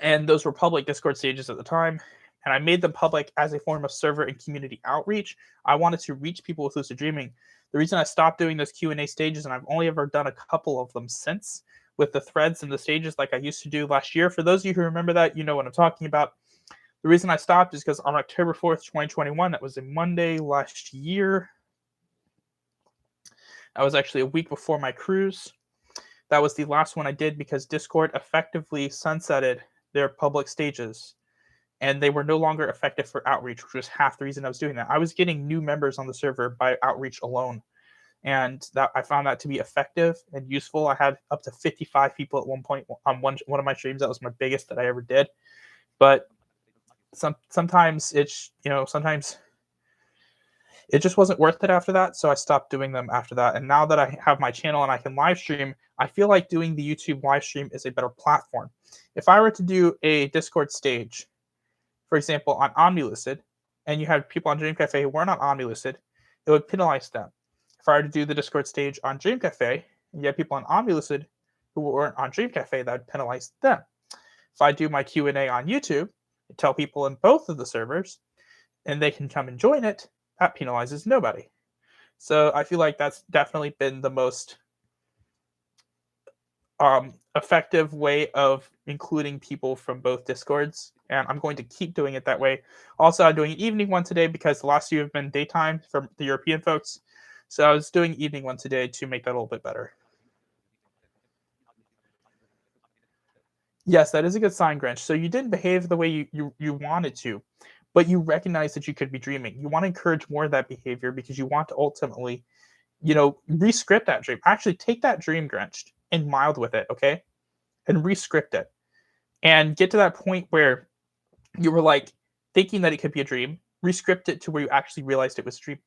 and those were public Discord stages at the time. And I made them public as a form of server and community outreach. I wanted to reach people with lucid dreaming. The reason I stopped doing those Q&A stages, and I've only ever done a couple of them since, with the threads and the stages like I used to do last year. For those of you who remember that, you know what I'm talking about. The reason I stopped is because on October 4th, 2021, that was a Monday last year. That was actually a week before my cruise. That was the last one I did because Discord effectively sunsetted their public stages and they were no longer effective for outreach, which was half the reason I was doing that. I was getting new members on the server by outreach alone, and that I found that to be effective and useful. I had up to 55 people at one point on one of my streams. That was my biggest that I ever did. But sometimes sometimes it just wasn't worth it after that, so I stopped doing them after that. And now that I have my channel and I can live stream, I feel like doing the YouTube live stream is a better platform. If I were to do a Discord stage, for example, on OmniLucid, and you had people on Dream Cafe who weren't on OmniLucid, it would penalize them. If I were to do the Discord stage on Dream Cafe, and you had people on OmniLucid who weren't on Dream Cafe, that would penalize them. If I do my Q&A on YouTube, and tell people in both of the servers, and they can come and join it, that penalizes nobody. So I feel like that's definitely been the most effective way of including people from both Discords, and I'm going to keep doing it that way. Also, I'm doing an evening one today because the last few have been daytime for the European folks. So I was doing evening one today to make that a little bit better. Yes, that is a good sign, Grinch. So you didn't behave the way you wanted to, but you recognize that you could be dreaming. You want to encourage more of that behavior because you want to ultimately, rescript that dream. Actually, take that dream, Grinch, and mild with it, okay? And rescript it. And get to that point where you were like thinking that it could be a dream, rescript it to where you actually realized it was a dream.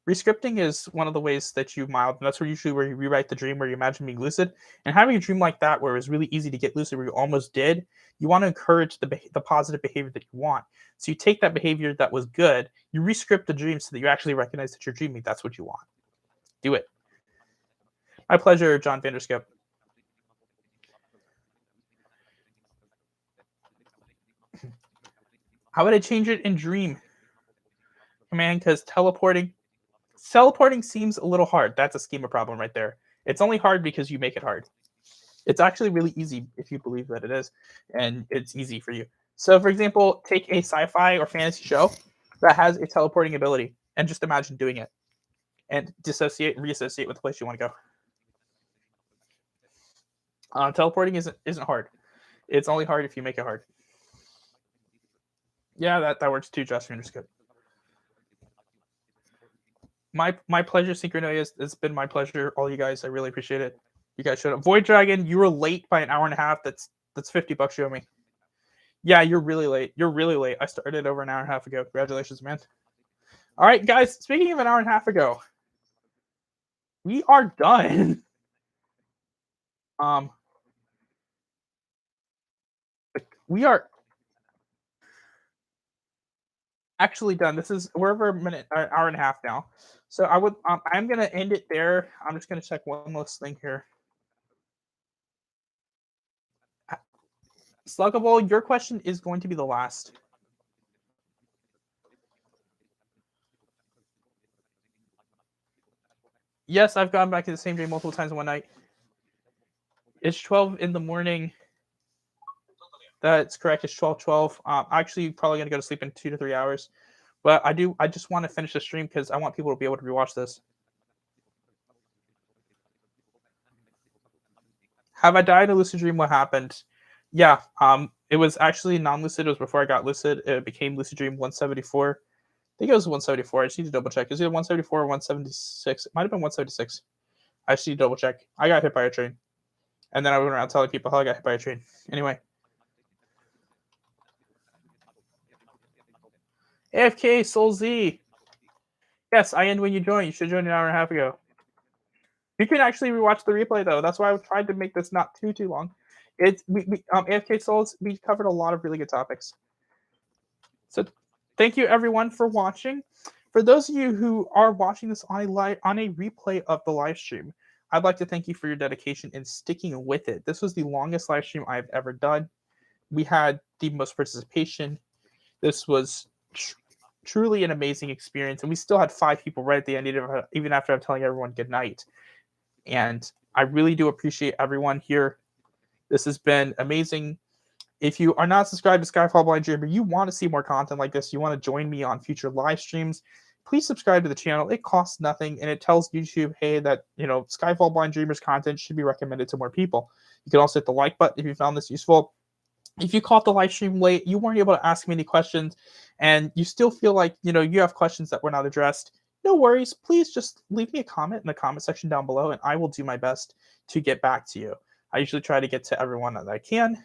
Rescripting is one of the ways that you mild, and that's usually where you rewrite the dream, where you imagine being lucid. And having a dream like that, where it was really easy to get lucid, where you almost did, you want to encourage the positive behavior that you want. So you take that behavior that was good, you rescript the dream so that you actually recognize that you're dreaming. That's what you want. Do it. My pleasure, John Vanderscope. How would I change it in dream? Command, because teleporting seems a little hard. That's a schema problem right there. It's only hard because you make it hard. It's actually really easy if you believe that it is, and it's easy for you. So, for example, take a sci-fi or fantasy show that has a teleporting ability, and just imagine doing it, and dissociate, reassociate with the place you want to go. Teleporting isn't hard. It's only hard if you make it hard. Yeah, that works too, Josh Vanderscope. My pleasure, Synchronoia. It's been my pleasure. All you guys, I really appreciate it. You guys showed up. Void Dragon, you were late by an hour and a half. That's $50 you owe me. Yeah, you're really late. You're really late. I started over an hour and a half ago. Congratulations, man. All right, guys. Speaking of an hour and a half ago, we are done. We are actually done. We're over an hour and a half now. So I'm gonna end it there. I'm just gonna check one last thing here. Sluggable, your question is going to be the last. Yes, I've gone back to the same dream multiple times in one night. It's 12 in the morning. That's correct. It's 12:12. Actually, probably gonna go to sleep in 2 to 3 hours. But I just want to finish the stream because I want people to be able to rewatch this. Have I died in a lucid dream? What happened? Yeah. It was actually non-lucid. It was before I got lucid. It became lucid dream 174. I think it was 174. I just need to double check. Is it 174 or 176? It might have been 176. I just need to double check. I got hit by a train. And then I went around telling people how I got hit by a train. Anyway. AFK Soul Z. Yes, I end when you join. You should join an hour and a half ago. You can actually rewatch the replay though. That's why I tried to make this not too long. AFK Souls, we covered a lot of really good topics. So thank you everyone for watching. For those of you who are watching this on a replay of the live stream, I'd like to thank you for your dedication and sticking with it. This was the longest live stream I've ever done. We had the most participation. This was truly an amazing experience, and we still had 5 people right at the end, even after I'm telling everyone good night. And I really do appreciate everyone here. This has been amazing. If you are not subscribed to Skyfall Blind Dreamer, you want to see more content like this, you want to join me on future live streams, please subscribe to the channel. It costs nothing, and it tells YouTube, hey, that Skyfall Blind Dreamer's content should be recommended to more people. You can also hit the like button if you found this useful. If you caught the live stream late, you weren't able to ask me any questions, and you still feel like you have questions that were not addressed, no worries. Please just leave me a comment in the comment section down below, and I will do my best to get back to you. I usually try to get to everyone that I can.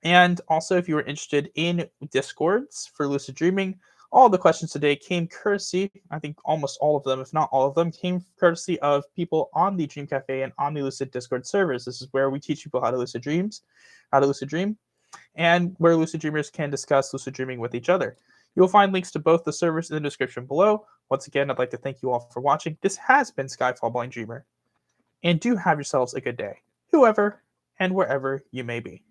And also, if you were interested in Discords for Lucid Dreaming, all the questions today came courtesy, I think almost all of them, if not all of them, came courtesy of people on the Dream Cafe and on the Lucid Discord servers. This is where we teach people how to lucid dream, and where lucid dreamers can discuss lucid dreaming with each other. You'll find links to both the servers in the description below. Once again, I'd like to thank you all for watching. This has been Skyfall Blind Dreamer, and do have yourselves a good day, whoever and wherever you may be.